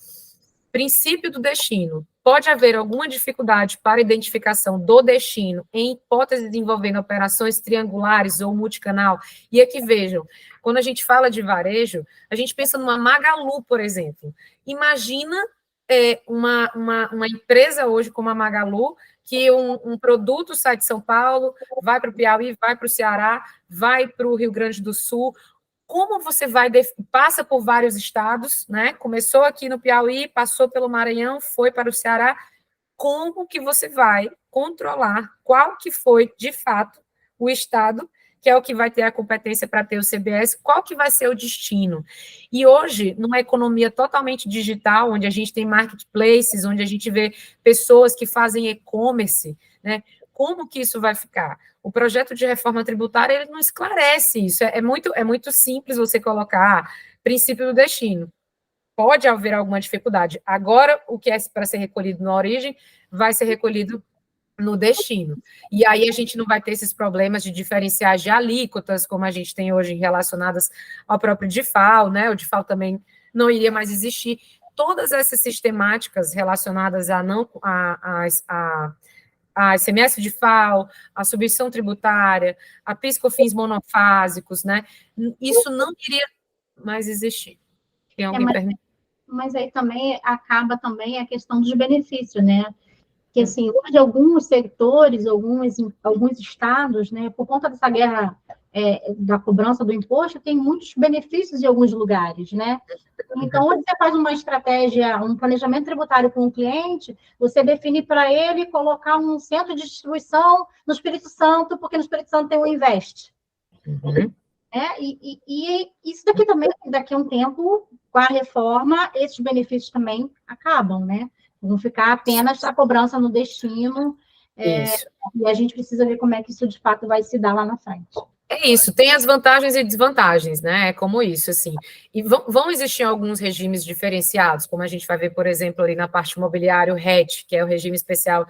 Princípio do destino. Pode haver alguma dificuldade para identificação do destino em hipóteses envolvendo operações triangulares ou multicanal? E aqui vejam, quando a gente fala de varejo, a gente pensa numa Magalu, por exemplo. Imagina uma empresa hoje como a Magalu, que um produto sai de São Paulo, vai para o Piauí, vai para o Ceará, vai para o Rio Grande do Sul. Como você passa por vários estados, né? Começou aqui no Piauí, passou pelo Maranhão, foi para o Ceará. Como que você vai controlar qual que foi, de fato, o estado, que é o que vai ter a competência para ter o CBS, qual que vai ser o destino? E hoje, numa economia totalmente digital, onde a gente tem marketplaces, onde a gente vê pessoas que fazem e-commerce, né? Como que isso vai ficar? O projeto de reforma tributária, ele não esclarece isso. É muito simples você colocar princípio do destino. Pode haver alguma dificuldade. Agora, o que é para ser recolhido na origem, vai ser recolhido no destino. E aí a gente não vai ter esses problemas de diferenciais de alíquotas, como a gente tem hoje relacionadas ao próprio DIFAL, né? O DIFAL também não iria mais existir. Todas essas sistemáticas relacionadas a ICMS de FAO, a subvenção tributária, a PIS/COFINS monofásicos, né? Isso não iria mais existir. Tem alguém perguntando?
Mas aí também acaba também a questão dos benefícios, né? Que, assim, hoje alguns setores, alguns estados, né, por conta dessa guerra da cobrança do imposto, tem muitos benefícios em alguns lugares, né? Então, hoje você faz uma estratégia, um planejamento tributário com o cliente, você define para ele colocar um centro de distribuição no Espírito Santo, porque no Espírito Santo tem o Invest.
Uhum.
E isso daqui também, daqui a um tempo, com a reforma, esses benefícios também acabam, né? Vão ficar apenas a cobrança no destino, e a gente precisa ver como é que isso, de fato, vai se dar lá na frente.
É isso, tem as vantagens e desvantagens, né? É como isso, assim. E vão existir alguns regimes diferenciados, como a gente vai ver, por exemplo, ali na parte imobiliária, o RET, que é o regime especial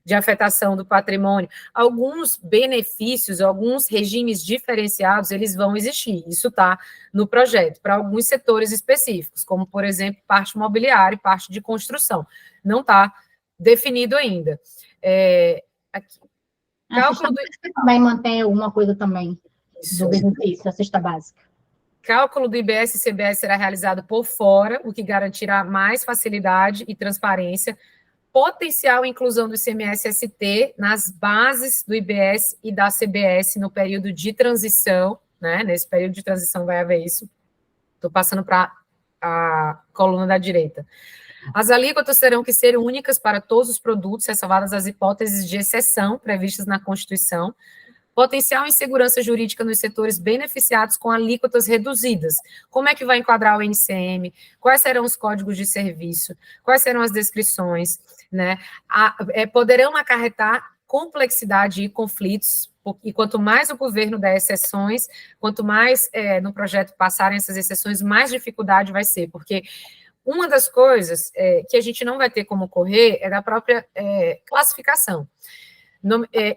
de afetação do patrimônio. Alguns benefícios, alguns regimes diferenciados, eles vão existir. Isso está no projeto, para alguns setores específicos, como, por exemplo, parte imobiliária e parte de construção. Não está definido ainda. Aqui.
Cálculo também mantém alguma coisa também do benefício, a cesta básica.
Cálculo do IBS e CBS será realizado por fora, o que garantirá mais facilidade e transparência, potencial inclusão do ICMS-ST nas bases do IBS e da CBS no período de transição, né? Nesse período de transição vai haver isso. Estou passando para a coluna da direita. As alíquotas terão que ser únicas para todos os produtos, ressalvadas as hipóteses de exceção previstas na Constituição. Potencial insegurança jurídica nos setores beneficiados com alíquotas reduzidas. Como é que vai enquadrar o NCM? Quais serão os códigos de serviço? Quais serão as descrições? Né? Poderão acarretar complexidade e conflitos, e quanto mais o governo der exceções, quanto mais no projeto passarem essas exceções, mais dificuldade vai ser, porque uma das coisas que a gente não vai ter como correr é da própria classificação.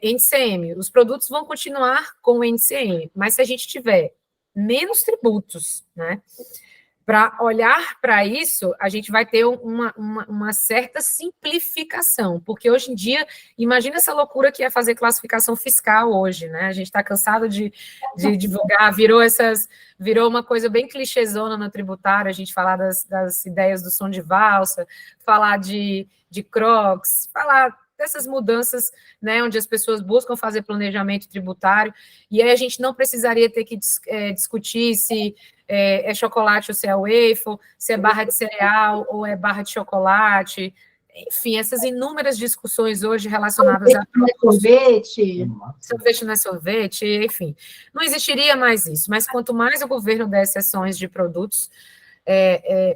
NCM, os produtos vão continuar com o NCM, mas se a gente tiver menos tributos, né, para olhar para isso, a gente vai ter uma certa simplificação, porque hoje em dia, imagina essa loucura que é fazer classificação fiscal hoje, né? A gente está cansado de divulgar, virou uma coisa bem clichêzona no tributário, a gente falar das ideias do som de valsa, falar de crocs, falar dessas mudanças, né, onde as pessoas buscam fazer planejamento tributário, e aí a gente não precisaria ter que discutir se é chocolate ou se é waffle, se é barra de cereal ou é barra de chocolate, enfim, essas inúmeras discussões hoje relacionadas a
sorvete
não é sorvete, enfim, não existiria mais isso, mas quanto mais o governo der exceções de produtos,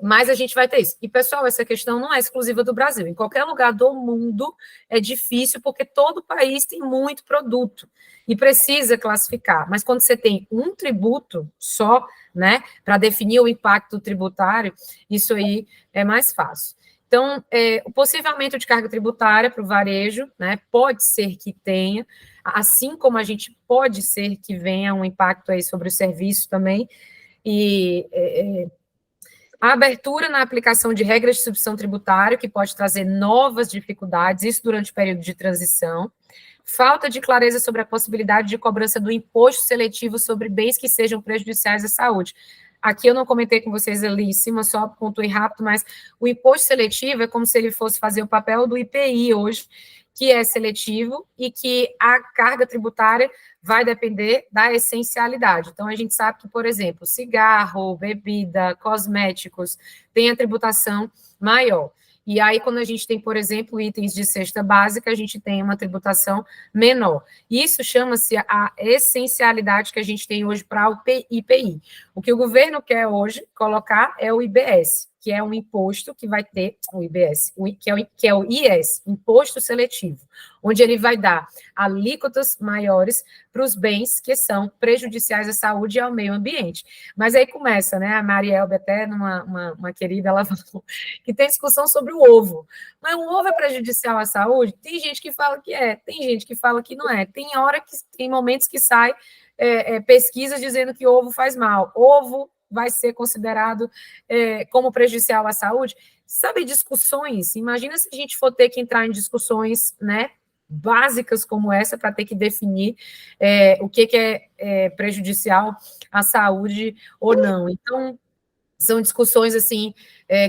mais a gente vai ter isso. E, pessoal, essa questão não é exclusiva do Brasil. Em qualquer lugar do mundo é difícil, porque todo país tem muito produto e precisa classificar. Mas quando você tem um tributo só, né, para definir o impacto tributário, isso aí é mais fácil. Então, o possível aumento de carga tributária para o varejo, né, pode ser que tenha, assim como a gente pode ser que venha um impacto aí sobre o serviço também, e A abertura na aplicação de regras de substituição tributária, que pode trazer novas dificuldades, isso durante o período de transição. Falta de clareza sobre a possibilidade de cobrança do imposto seletivo sobre bens que sejam prejudiciais à saúde. Aqui eu não comentei com vocês ali em cima, só pontuei rápido, mas o imposto seletivo é como se ele fosse fazer o papel do IPI hoje, que é seletivo e que a carga tributária vai depender da essencialidade. Então, a gente sabe que, por exemplo, cigarro, bebida, cosméticos, tem a tributação maior. E aí, quando a gente tem, por exemplo, itens de cesta básica, a gente tem uma tributação menor. Isso chama-se a essencialidade que a gente tem hoje para o IPI. O que o governo quer hoje colocar é o IBS, que é um imposto que vai ter, o IBS, que é o IS, Imposto Seletivo, onde ele vai dar alíquotas maiores para os bens que são prejudiciais à saúde e ao meio ambiente. Mas aí começa, né, a Marielbe, até uma querida, ela falou que tem discussão sobre o ovo. Mas o ovo é prejudicial à saúde? Tem gente que fala que é, tem gente que fala que não é. Tem momentos que sai pesquisas dizendo que ovo faz mal. Ovo vai ser considerado como prejudicial à saúde. Sabe, discussões, imagina se a gente for ter que entrar em discussões, né, básicas como essa, para ter que definir o que é prejudicial à saúde ou não. Então, são discussões, assim,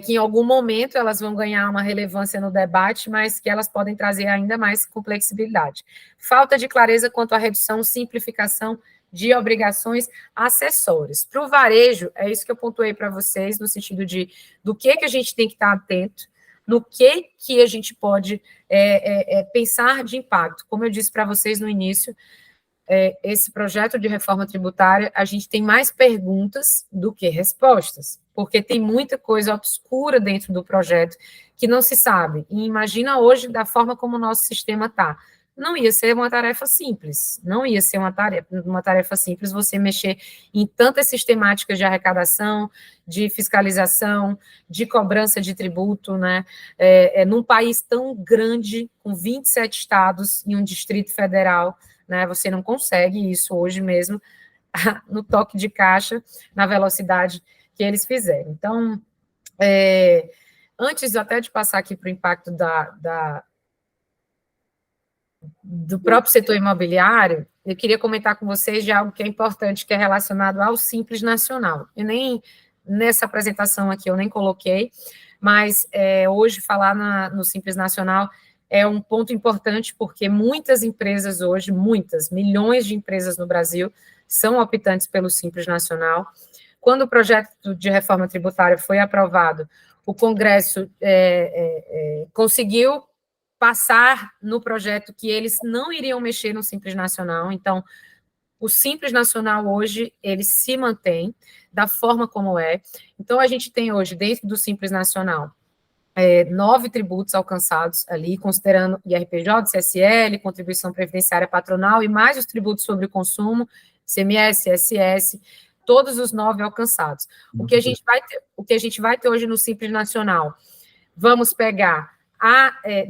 que em algum momento elas vão ganhar uma relevância no debate, mas que elas podem trazer ainda mais complexibilidade. Falta de clareza quanto à redução, simplificação de obrigações acessórias. Para o varejo, é isso que eu pontuei para vocês, no sentido do que a gente tem que estar atento, no que a gente pode pensar de impacto. Como eu disse para vocês no início, esse projeto de reforma tributária, a gente tem mais perguntas do que respostas, porque tem muita coisa obscura dentro do projeto que não se sabe. E imagina hoje da forma como o nosso sistema está. Não ia ser uma tarefa simples, não ia ser uma tarefa simples você mexer em tantas sistemáticas de arrecadação, de fiscalização, de cobrança de tributo, né? Num país tão grande, com 27 estados e um Distrito Federal, né? Você não consegue isso hoje mesmo, no toque de caixa, na velocidade que eles fizeram. Então, antes até de passar aqui para o impacto do próprio setor imobiliário, eu queria comentar com vocês de algo que é importante, que é relacionado ao Simples Nacional. Eu nem, nessa apresentação aqui, eu nem coloquei, mas hoje falar no Simples Nacional é um ponto importante, porque muitas empresas hoje, milhões de empresas no Brasil, são optantes pelo Simples Nacional. Quando o projeto de reforma tributária foi aprovado, o Congresso conseguiu passar no projeto que eles não iriam mexer no Simples Nacional. Então, o Simples Nacional hoje, ele se mantém da forma como é. Então, a gente tem hoje, dentro do Simples Nacional, 9 tributos alcançados ali, considerando IRPJ, CSL, contribuição previdenciária patronal e mais os tributos sobre o consumo, CMS, ISS, todos os 9 alcançados. O que a gente vai ter hoje no Simples Nacional? Vamos pegar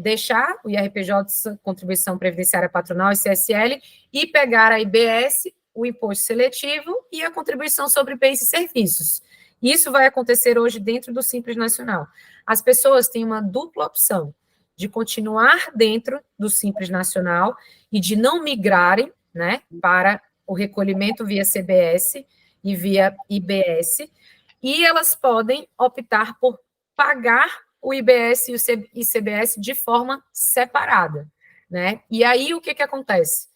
deixar o IRPJ, contribuição previdenciária patronal e CSL, e pegar a IBS, o imposto seletivo e a contribuição sobre bens e serviços. Isso vai acontecer hoje dentro do Simples Nacional. As pessoas têm uma dupla opção de continuar dentro do Simples Nacional e de não migrarem, né, para o recolhimento via CBS e via IBS, e elas podem optar por pagar o IBS e o ICBS de forma separada, né? E aí, o que acontece?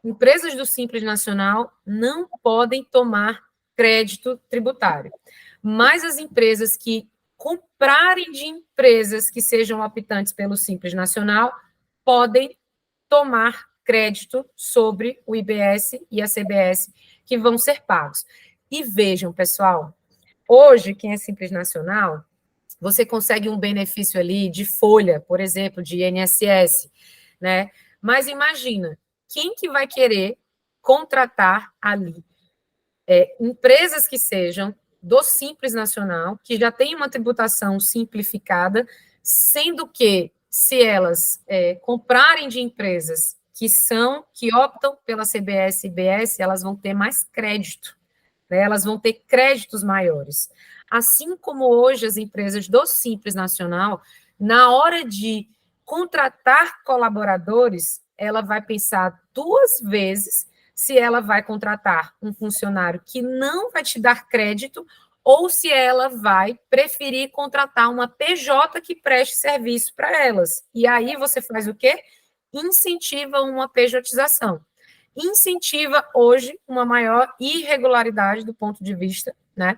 Empresas do Simples Nacional não podem tomar crédito tributário, mas as empresas que comprarem de empresas que sejam optantes pelo Simples Nacional podem tomar crédito sobre o IBS e a CBS, que vão ser pagos. E vejam, pessoal, hoje, quem é Simples Nacional, você consegue um benefício ali de folha, por exemplo, de INSS, né? Mas imagina, quem que vai querer contratar ali empresas que sejam do Simples Nacional, que já tem uma tributação simplificada, sendo que, se elas comprarem de empresas que optam pela CBS e IBS, elas vão ter mais crédito, né? Elas vão ter créditos maiores. assim como hoje as empresas do Simples Nacional, na hora de contratar colaboradores, ela vai pensar 2 vezes se ela vai contratar um funcionário que não vai te dar crédito ou se ela vai preferir contratar uma PJ que preste serviço para elas. E aí você faz o quê? Incentiva uma pejotização. Incentiva hoje uma maior irregularidade do ponto de vista, né,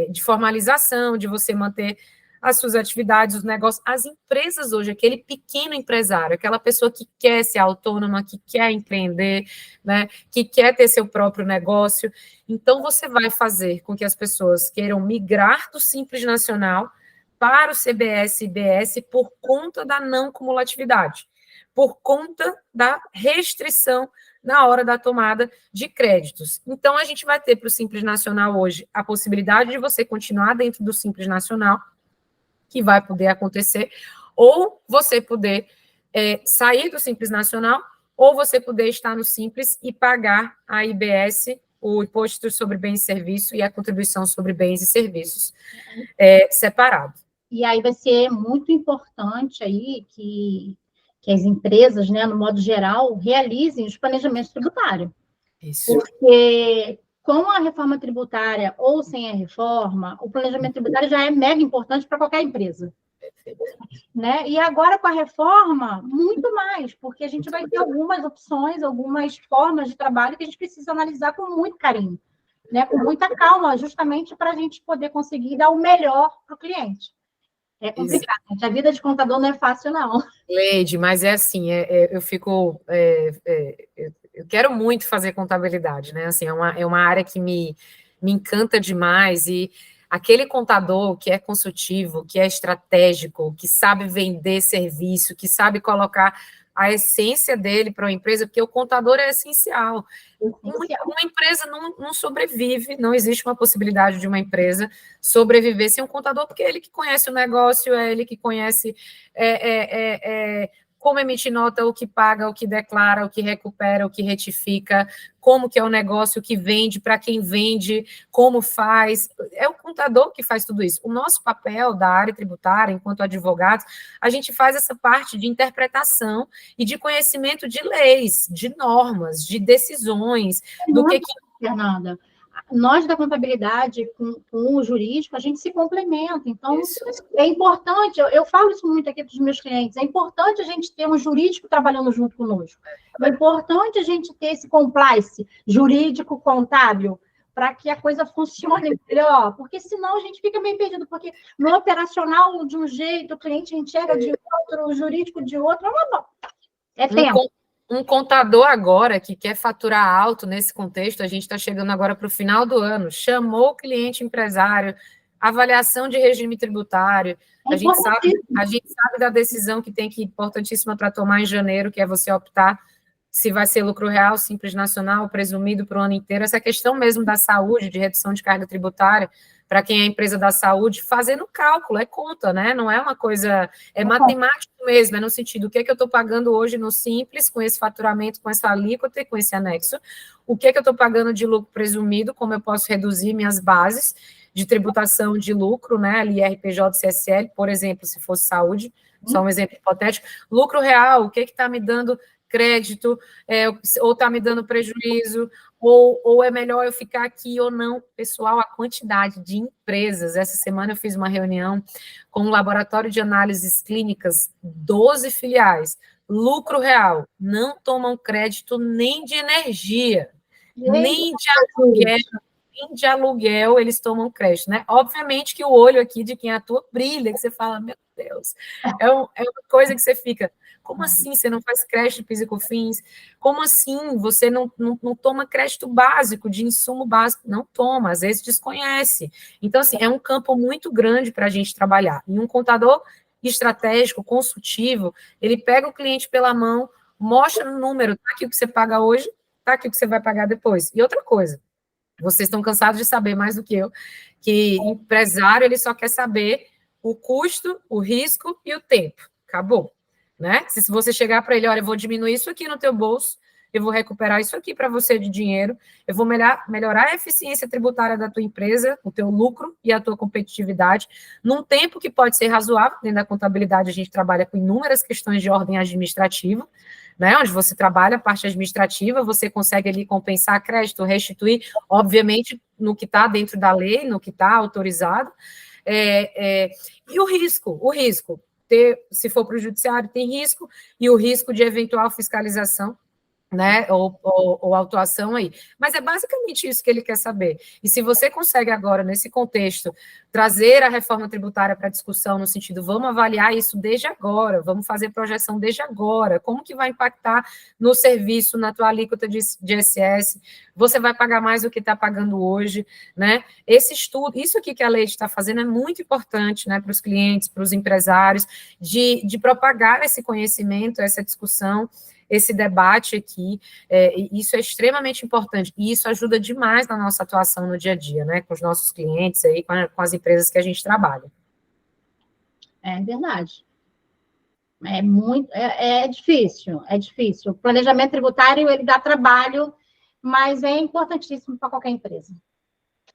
de formalização, de você manter as suas atividades, os negócios. As empresas hoje, aquele pequeno empresário, aquela pessoa que quer ser autônoma, que quer empreender, né, que quer ter seu próprio negócio. Então, você vai fazer com que as pessoas queiram migrar do Simples Nacional para o CBS e IBS por conta da não cumulatividade, por conta da restrição na hora da tomada de créditos. Então, a gente vai ter para o Simples Nacional hoje a possibilidade de você continuar dentro do Simples Nacional, que vai poder acontecer, ou você poder sair do Simples Nacional, ou você poder estar no Simples e pagar a IBS, o Imposto sobre Bens e Serviços, e a contribuição sobre bens e serviços separado.
E aí vai ser muito importante aí que as empresas, né, no modo geral, realizem os planejamentos tributários.
Isso.
Porque com a reforma tributária ou sem a reforma, o planejamento tributário já é mega importante para qualquer empresa. Né? E agora, com a reforma, muito mais, porque a gente vai ter algumas opções, algumas formas de trabalho que a gente precisa analisar com muito carinho, né? Com muita calma, justamente para a gente poder conseguir dar o melhor para o cliente. É complicado, gente. A vida de contador não é fácil, não.
Leide, mas é assim, eu fico... eu quero muito fazer contabilidade, né? Assim, é uma área que me encanta demais, e aquele contador que é consultivo, que é estratégico, que sabe vender serviço, que sabe colocar a essência dele para uma empresa, porque o contador é essencial. Uma empresa não sobrevive, não existe uma possibilidade de uma empresa sobreviver sem um contador, porque é ele que conhece o negócio, é ele que conhece como emitir nota, o que paga, o que declara, o que recupera, o que retifica, como que é o negócio, o que vende, para quem vende, como faz. É o contador que faz tudo isso. O nosso papel da área tributária, enquanto advogados, a gente faz essa parte de interpretação e de conhecimento de leis, de normas, de decisões, do que...
Fernanda, nós da contabilidade com o jurídico, a gente se complementa. Então, isso é importante, eu falo isso muito aqui para os meus clientes, é importante a gente ter um jurídico trabalhando junto conosco. É importante a gente ter esse compliance jurídico, contábil, para que a coisa funcione melhor, porque senão a gente fica meio perdido, porque no operacional de um jeito, o cliente enxerga de outro, o jurídico de outro, é tempo.
Um contador agora que quer faturar alto nesse contexto, a gente está chegando agora para o final do ano, chamou o cliente empresário, avaliação de regime tributário, a gente sabe da decisão que tem que importantíssima para tomar em janeiro, que é você optar se vai ser lucro real, Simples Nacional, presumido para o ano inteiro, essa questão mesmo da saúde, de redução de carga tributária, para quem é empresa da saúde, fazendo cálculo, é conta, né? Não é uma coisa, é matemático mesmo, é no sentido, o que é que eu estou pagando hoje no Simples, com esse faturamento, com essa alíquota e com esse anexo, o que é que eu estou pagando de lucro presumido, como eu posso reduzir minhas bases de tributação de lucro, né? Ali RPJ, CSL, por exemplo, se fosse saúde, só um exemplo hipotético, lucro real, o que está me dando crédito, ou está me dando prejuízo, ou é melhor eu ficar aqui ou não. Pessoal, a quantidade de empresas, essa semana eu fiz uma reunião com um laboratório de análises clínicas, 12 filiais, lucro real, não tomam crédito nem de energia, nem de aluguel eles tomam crédito, né? Obviamente que o olho aqui de quem atua brilha, que você fala, meu Deus, é uma coisa que você fica... Como assim você não faz crédito de PIS e COFINS? Como assim você não toma crédito básico, de insumo básico? Não toma, às vezes desconhece. Então, assim, é um campo muito grande para a gente trabalhar. E um contador estratégico, consultivo, ele pega o cliente pela mão, mostra no número, tá aqui o que você paga hoje, tá aqui o que você vai pagar depois. E outra coisa, vocês estão cansados de saber mais do que eu, que empresário, ele só quer saber o custo, o risco e o tempo. Acabou. Né? Se você chegar para ele, olha, eu vou diminuir isso aqui no teu bolso, eu vou recuperar isso aqui para você de dinheiro, eu vou melhorar a eficiência tributária da tua empresa, o teu lucro e a tua competitividade, num tempo que pode ser razoável. Dentro da contabilidade, a gente trabalha com inúmeras questões de ordem administrativa, né, onde você trabalha a parte administrativa, você consegue ali compensar crédito, restituir, obviamente, no que está dentro da lei, no que está autorizado. E o risco, se for para o judiciário, tem risco, e o risco de eventual fiscalização, né, ou autuação aí. Mas é basicamente isso que ele quer saber. E se você consegue agora, nesse contexto, trazer a reforma tributária para discussão, no sentido, vamos avaliar isso desde agora, vamos fazer projeção desde agora, como que vai impactar no serviço, na tua alíquota de ISS, você vai pagar mais do que está pagando hoje, né? Esse estudo, isso aqui que a lei está fazendo é muito importante, né, para os clientes, para os empresários, de propagar esse conhecimento, essa discussão, esse debate aqui, isso é extremamente importante, e isso ajuda demais na nossa atuação no dia a dia, né, com os nossos clientes aí, com as empresas que a gente trabalha.
É verdade. É difícil. O planejamento tributário, ele dá trabalho, mas é importantíssimo para qualquer empresa.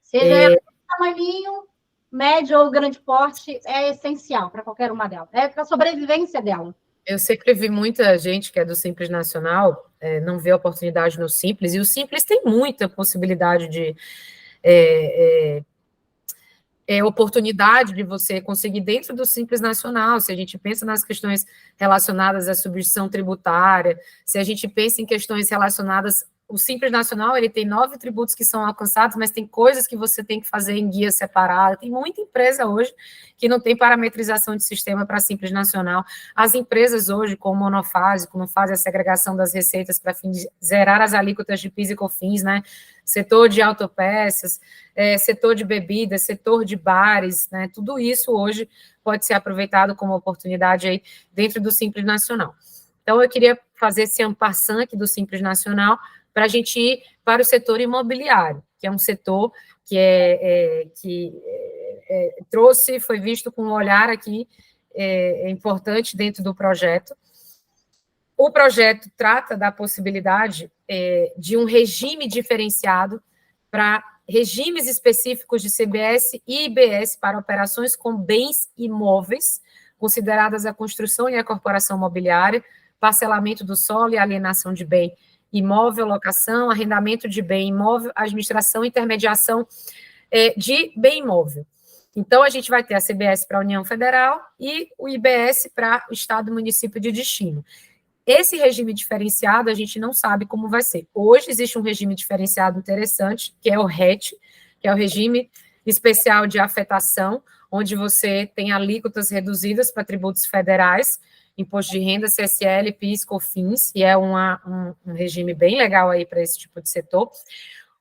Seja tamanho, médio ou grande porte, é essencial para qualquer uma delas. É para a sobrevivência dela.
Eu sempre vi muita gente que é do Simples Nacional, não vê oportunidade no Simples, e o Simples tem muita possibilidade de oportunidade de você conseguir dentro do Simples Nacional. Se a gente pensa nas questões relacionadas à substituição tributária, se a gente pensa em questões relacionadas... O Simples Nacional, ele tem 9 tributos que são alcançados, mas tem coisas que você tem que fazer em guia separada. Tem muita empresa hoje que não tem parametrização de sistema para Simples Nacional. As empresas hoje, com o monofásico, não fazem a segregação das receitas para fim de zerar as alíquotas de PIS e COFINS, né? Setor de autopeças, setor de bebidas, setor de bares, né? Tudo isso hoje pode ser aproveitado como oportunidade aí dentro do Simples Nacional. Então, eu queria fazer esse en passant aqui do Simples Nacional, para a gente ir para o setor imobiliário, que é um setor que foi visto com um olhar aqui importante dentro do projeto. O projeto trata da possibilidade de um regime diferenciado para regimes específicos de CBS e IBS para operações com bens imóveis, consideradas a construção e a corporação mobiliária, parcelamento do solo e alienação de bem imóvel, locação, arrendamento de bem imóvel, administração e intermediação de bem imóvel. Então, a gente vai ter a CBS para a União Federal e o IBS para o Estado e Município de destino. Esse regime diferenciado, a gente não sabe como vai ser. Hoje, existe um regime diferenciado interessante, que é o RET, que é o Regime Especial de Afetação, onde você tem alíquotas reduzidas para tributos federais, imposto de renda, CSL, PIS, COFINS, e é um regime bem legal aí para esse tipo de setor.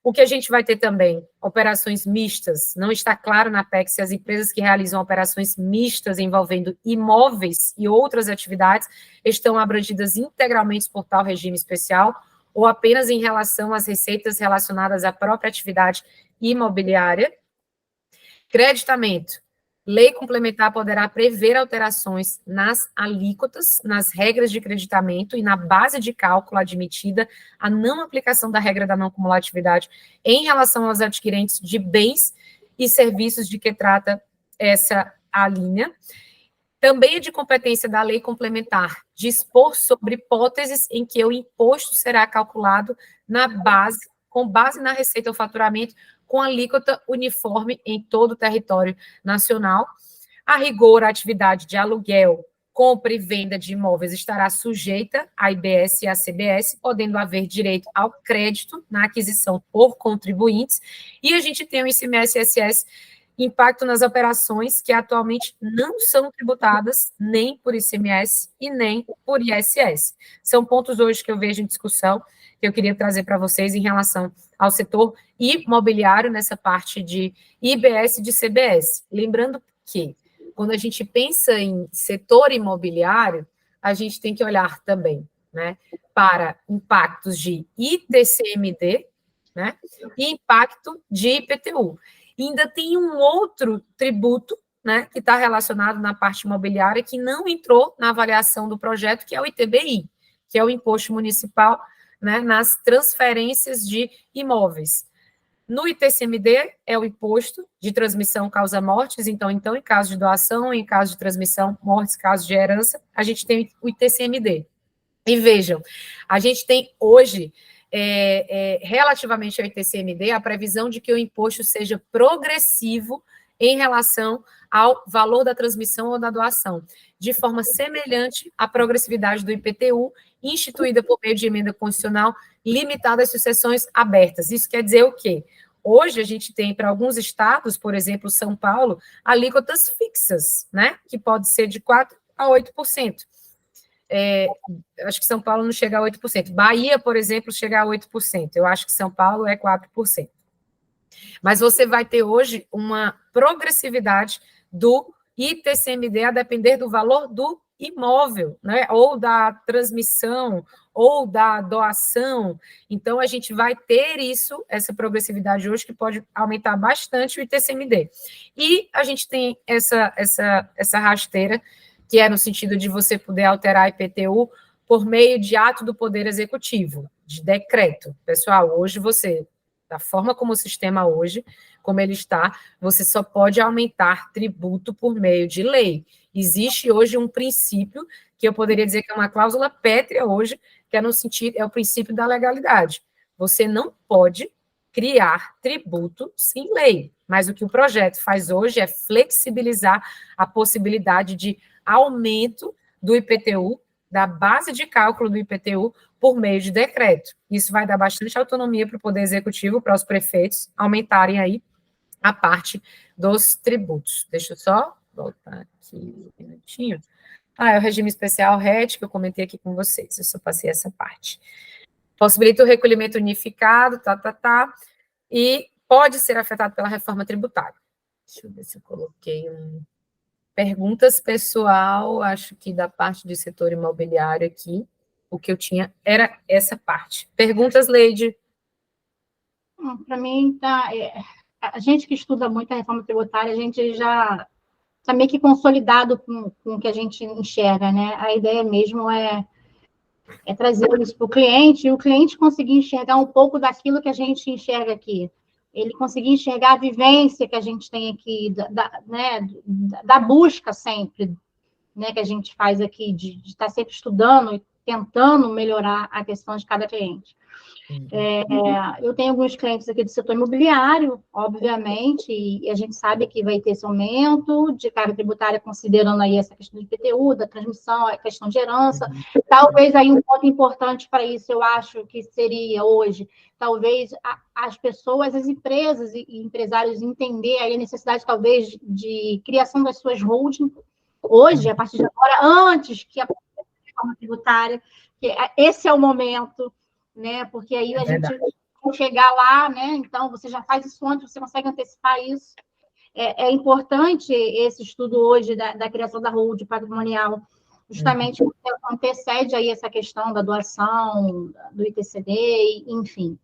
O que a gente vai ter também, operações mistas, não está claro na PEC se as empresas que realizam operações mistas envolvendo imóveis e outras atividades estão abrangidas integralmente por tal regime especial, ou apenas em relação às receitas relacionadas à própria atividade imobiliária. Creditamento. Lei complementar poderá prever alterações nas alíquotas, nas regras de creditamento e na base de cálculo admitida a não aplicação da regra da não cumulatividade em relação aos adquirentes de bens e serviços de que trata essa alínea. Também é de competência da lei complementar dispor sobre hipóteses em que o imposto será calculado com base na receita ou faturamento, com alíquota uniforme em todo o território nacional. A rigor, a atividade de aluguel, compra e venda de imóveis estará sujeita à IBS e à CBS, podendo haver direito ao crédito na aquisição por contribuintes, e a gente tem o ICMS e ISS, impacto nas operações que atualmente não são tributadas nem por ICMS e nem por ISS. São pontos hoje que eu vejo em discussão, que eu queria trazer para vocês em relação ao setor imobiliário nessa parte de IBS e de CBS. Lembrando que, quando a gente pensa em setor imobiliário, a gente tem que olhar também, né, para impactos de ITCMD, né, e impacto de IPTU. E ainda tem um outro tributo, né, que está relacionado na parte imobiliária, que não entrou na avaliação do projeto, que é o ITBI, que é o Imposto Municipal né, nas transferências de imóveis. No ITCMD é o imposto de transmissão causa mortes, então em caso de doação, em caso de transmissão, mortes, caso de herança, a gente tem o ITCMD. E vejam, a gente tem hoje, relativamente ao ITCMD, a previsão de que o imposto seja progressivo em relação ao valor da transmissão ou da doação, de forma semelhante à progressividade do IPTU, instituída por meio de emenda constitucional limitada às sucessões abertas. Isso quer dizer o quê? Hoje a gente tem, para alguns estados, por exemplo, São Paulo, alíquotas fixas, né? Que pode ser de 4% a 8%. Acho que São Paulo não chega a 8%. Bahia, por exemplo, chega a 8%. Eu acho que São Paulo é 4%. Mas você vai ter hoje uma progressividade do ITCMD a depender do valor do imóvel, né? Ou da transmissão, ou da doação. Então, a gente vai ter essa progressividade hoje, que pode aumentar bastante o ITCMD. E a gente tem essa rasteira, que é no sentido de você poder alterar a IPTU por meio de ato do Poder Executivo, de decreto. Pessoal, hoje da forma como o sistema hoje, como ele está, você só pode aumentar tributo por meio de lei. Existe hoje um princípio, que eu poderia dizer que é uma cláusula pétrea hoje, que é o princípio da legalidade. Você não pode criar tributo sem lei, mas o que o projeto faz hoje é flexibilizar a possibilidade de aumento do IPTU, da base de cálculo do IPTU, por meio de decreto. Isso vai dar bastante autonomia para o Poder Executivo, para os prefeitos aumentarem aí a parte dos tributos. Deixa eu só voltar aqui um minutinho. É o regime especial RET, que eu comentei aqui com vocês. Eu só passei essa parte. Possibilita o recolhimento unificado, e pode ser afetado pela reforma tributária. Deixa eu ver se eu coloquei perguntas pessoal, acho que da parte do setor imobiliário aqui, o que eu tinha era essa parte. Perguntas, Leide?
Para mim, a gente que estuda muito a reforma tributária, a gente já está meio que consolidado com o que a gente enxerga, né? A ideia mesmo é trazer isso para o cliente, e o cliente conseguir enxergar um pouco daquilo que a gente enxerga aqui. Ele conseguir enxergar a vivência que a gente tem aqui, da busca sempre, né, que a gente faz aqui, de estar sempre estudando e tentando melhorar a questão de cada cliente. Eu tenho alguns clientes aqui do setor imobiliário, obviamente, e a gente sabe que vai ter esse aumento de carga tributária, considerando aí essa questão de IPTU, da transmissão, a questão de herança. Talvez aí um ponto importante para isso, eu acho que seria hoje, talvez as pessoas, as empresas e empresários entender aí a necessidade, talvez, de criação das suas holdings, hoje, a partir de agora, antes que a reforma tributária, que esse é o momento, né? Porque aí a gente vai chegar lá, né? Então, você já faz isso antes, você consegue antecipar isso. É importante esse estudo hoje da criação da holding patrimonial, justamente porque antecede aí essa questão da doação, do ITCD, enfim.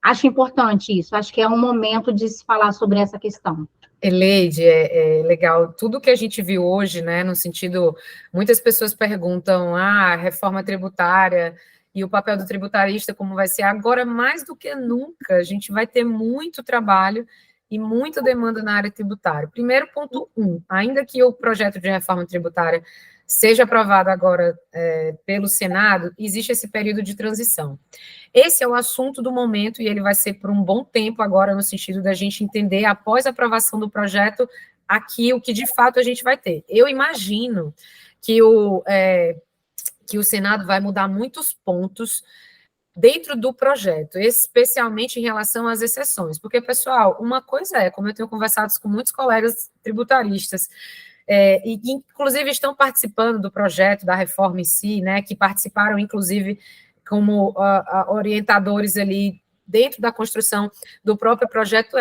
Acho importante isso, acho que é um momento de se falar sobre essa questão.
Leide, é legal. Tudo que a gente viu hoje, né, no sentido, muitas pessoas perguntam, reforma tributária e o papel do tributarista, como vai ser agora, mais do que nunca, a gente vai ter muito trabalho e muita demanda na área tributária. Primeiro, ponto 1, ainda que o projeto de reforma tributária seja aprovado agora pelo Senado, existe esse período de transição. Esse é o assunto do momento, e ele vai ser por um bom tempo agora, no sentido da gente entender, após a aprovação do projeto, aqui o que de fato a gente vai ter. Eu imagino que o Senado vai mudar muitos pontos dentro do projeto, especialmente em relação às exceções, porque, pessoal, uma coisa como eu tenho conversado com muitos colegas tributaristas, e que, inclusive, estão participando do projeto, da reforma em si, né, que participaram, inclusive, como orientadores ali dentro da construção do próprio projeto,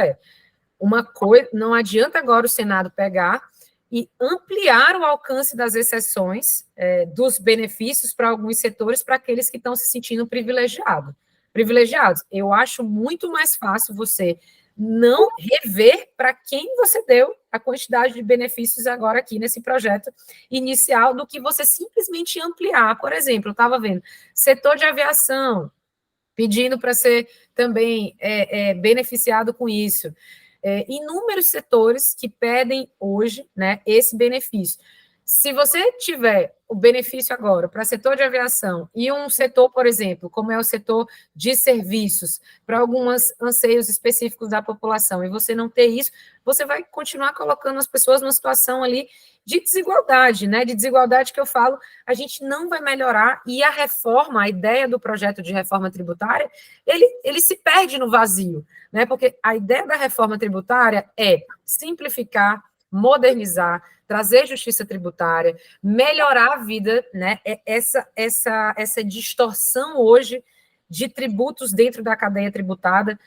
uma coisa, não adianta agora o Senado pegar e ampliar o alcance das exceções, dos benefícios para alguns setores, para aqueles que estão se sentindo privilegiados. Eu acho muito mais fácil você não rever para quem você deu a quantidade de benefícios agora aqui nesse projeto inicial, do que você simplesmente ampliar. Por exemplo, eu estava vendo, setor de aviação, pedindo para ser também beneficiado com isso. Inúmeros setores que pedem hoje, né, esse benefício. Se você tiver o benefício agora para setor de aviação e um setor, por exemplo, como é o setor de serviços, para alguns anseios específicos da população, e você não ter isso, você vai continuar colocando as pessoas numa situação ali de desigualdade, né? De desigualdade que eu falo, a gente não vai melhorar, e a reforma, a ideia do projeto de reforma tributária, ele se perde no vazio, né? Porque a ideia da reforma tributária é simplificar, modernizar, trazer justiça tributária, melhorar a vida, né? Essa distorção hoje de tributos dentro da cadeia tributada,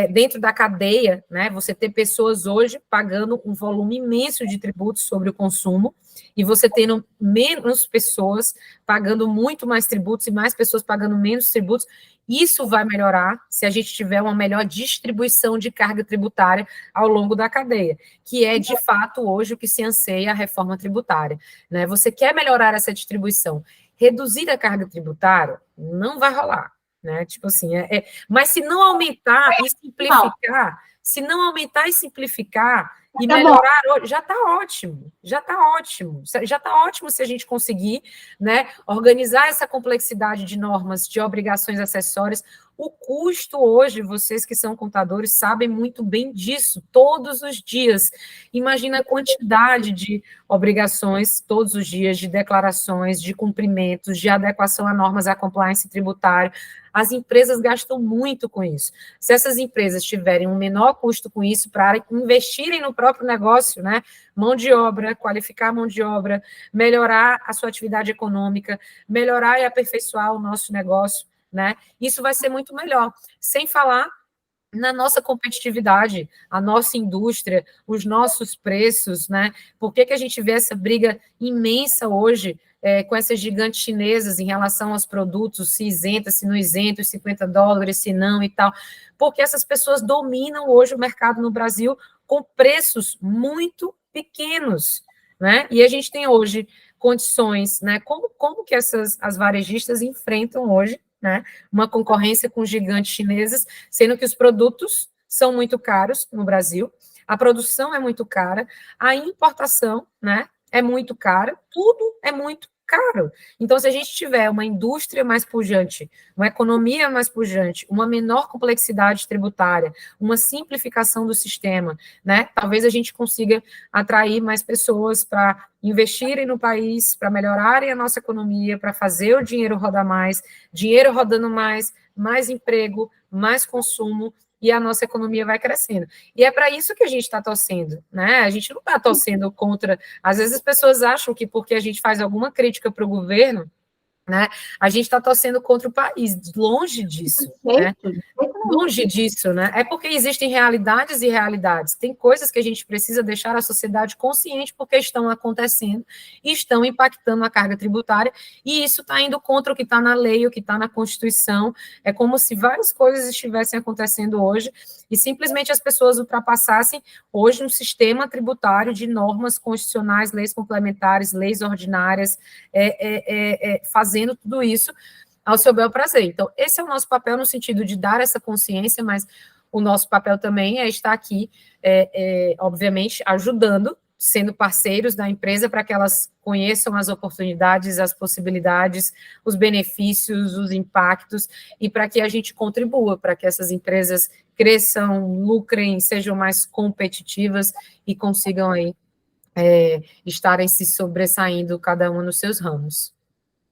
dentro da cadeia, né? Você ter pessoas hoje pagando um volume imenso de tributos sobre o consumo, e você tendo menos pessoas pagando muito mais tributos e mais pessoas pagando menos tributos. Isso vai melhorar se a gente tiver uma melhor distribuição de carga tributária ao longo da cadeia, que é, de fato, hoje o que se anseia a reforma tributária, né? Você quer melhorar essa distribuição, reduzir a carga tributária, não vai rolar, né? Tipo assim, mas se não aumentar e simplificar, e melhorar, já está ótimo, já está ótimo se a gente conseguir, né, organizar essa complexidade de normas, de obrigações acessórias. O custo hoje, vocês que são contadores sabem muito bem disso, todos os dias. Imagina a quantidade de obrigações todos os dias, de declarações, de cumprimentos, de adequação a normas a compliance tributário. As empresas gastam muito com isso. Se essas empresas tiverem um menor custo com isso para investirem no próprio negócio, né, mão de obra, qualificar a mão de obra, melhorar a sua atividade econômica, melhorar e aperfeiçoar o nosso negócio, né, isso vai ser muito melhor. Sem falar na nossa competitividade, a nossa indústria, os nossos preços, né? Por que a gente vê essa briga imensa hoje com essas gigantes chinesas em relação aos produtos, se isenta, se não isenta, os $50, se não e tal? Porque essas pessoas dominam hoje o mercado no Brasil com preços muito pequenos, né? E a gente tem hoje condições, né? Como que as varejistas enfrentam hoje, né, uma concorrência com gigantes chineses, sendo que os produtos são muito caros no Brasil, a produção é muito cara, a importação, né, é muito cara, tudo é muito caro. Então, se a gente tiver uma indústria mais pujante, uma economia mais pujante, uma menor complexidade tributária, uma simplificação do sistema, né, talvez a gente consiga atrair mais pessoas para investirem no país, para melhorarem a nossa economia, para fazer o dinheiro rodar mais, dinheiro rodando mais emprego, mais consumo, e a nossa economia vai crescendo. E é para isso que a gente está torcendo, né? A gente não está torcendo contra... Às vezes as pessoas acham que porque a gente faz alguma crítica para o governo, né, a gente está torcendo contra o país. Longe disso, né? Longe disso, né? É porque existem realidades e realidades. Tem coisas que a gente precisa deixar a sociedade consciente porque estão acontecendo e estão impactando a carga tributária, e isso está indo contra o que está na lei, o que está na Constituição. É como se várias coisas estivessem acontecendo hoje e simplesmente as pessoas ultrapassassem hoje um sistema tributário de normas constitucionais, leis complementares, leis ordinárias, fazendo tudo isso ao seu bel prazer. Então, esse é o nosso papel no sentido de dar essa consciência, mas o nosso papel também é estar aqui, obviamente, ajudando, sendo parceiros da empresa para que elas conheçam as oportunidades, as possibilidades, os benefícios, os impactos, e para que a gente contribua, para que essas empresas cresçam, lucrem, sejam mais competitivas e consigam aí estarem se sobressaindo cada uma nos seus ramos.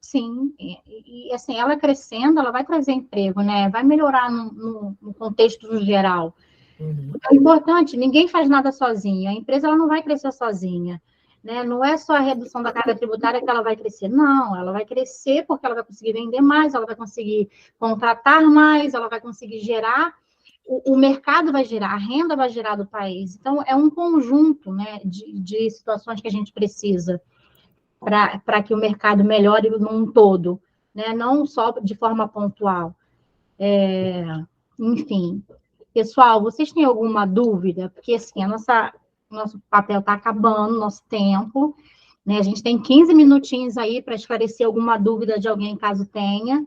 Sim, e assim, ela crescendo, ela vai trazer emprego, né? Vai melhorar no contexto no geral.
Uhum.
É importante, ninguém faz nada sozinha, a empresa ela não vai crescer sozinha, né? Não é só a redução da carga tributária que ela vai crescer, não, ela vai crescer porque ela vai conseguir vender mais, ela vai conseguir contratar mais, ela vai conseguir gerar, o mercado vai gerar, a renda vai gerar do país. Então, é um conjunto, né, de situações que a gente precisa para que o mercado melhore num todo, né? Não só de forma pontual. Enfim, pessoal, vocês têm alguma dúvida? Porque, assim, nosso papel está acabando, nosso tempo, né? A gente tem 15 minutinhos aí para esclarecer alguma dúvida de alguém, caso tenha.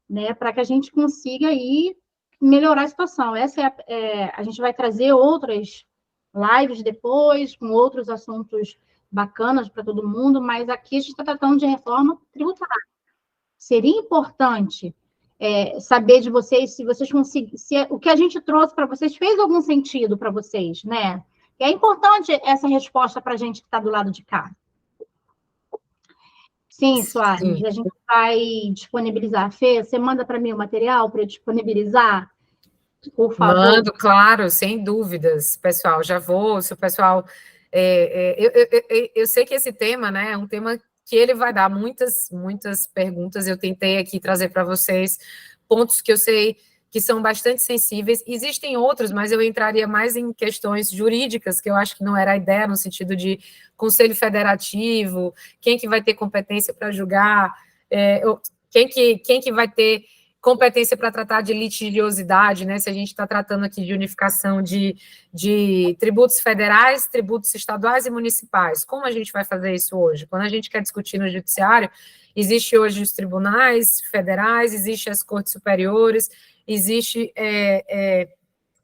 né, para que a gente consiga aí melhorar a situação. A gente vai trazer outras lives depois, com outros assuntos bacanas para todo mundo, mas aqui a gente está tratando de reforma tributária. Seria importante saber de vocês se vocês conseguem, se o que a gente trouxe para vocês fez algum sentido para vocês, né? E é importante essa resposta para a gente que está do lado de cá. Sim, Soares,
Sim.
a gente vai disponibilizar. Fê, você manda para mim o material para eu disponibilizar? Por favor.
Mando, claro, sem dúvidas, pessoal. Já vou, se o pessoal... eu sei que esse tema, né, é um tema que ele vai dar muitas perguntas. Eu tentei aqui trazer para vocês pontos que eu sei que são bastante sensíveis. Existem outros, mas eu entraria mais em questões jurídicas, que eu acho que não era a ideia, no sentido de conselho federativo, quem que vai ter competência para julgar, quem que vai ter competência para tratar de litigiosidade, né? Se a gente está tratando aqui de unificação de tributos federais, tributos estaduais e municipais. Como a gente vai fazer isso hoje? Quando a gente quer discutir no judiciário, existe hoje os tribunais federais, existe as cortes superiores, existe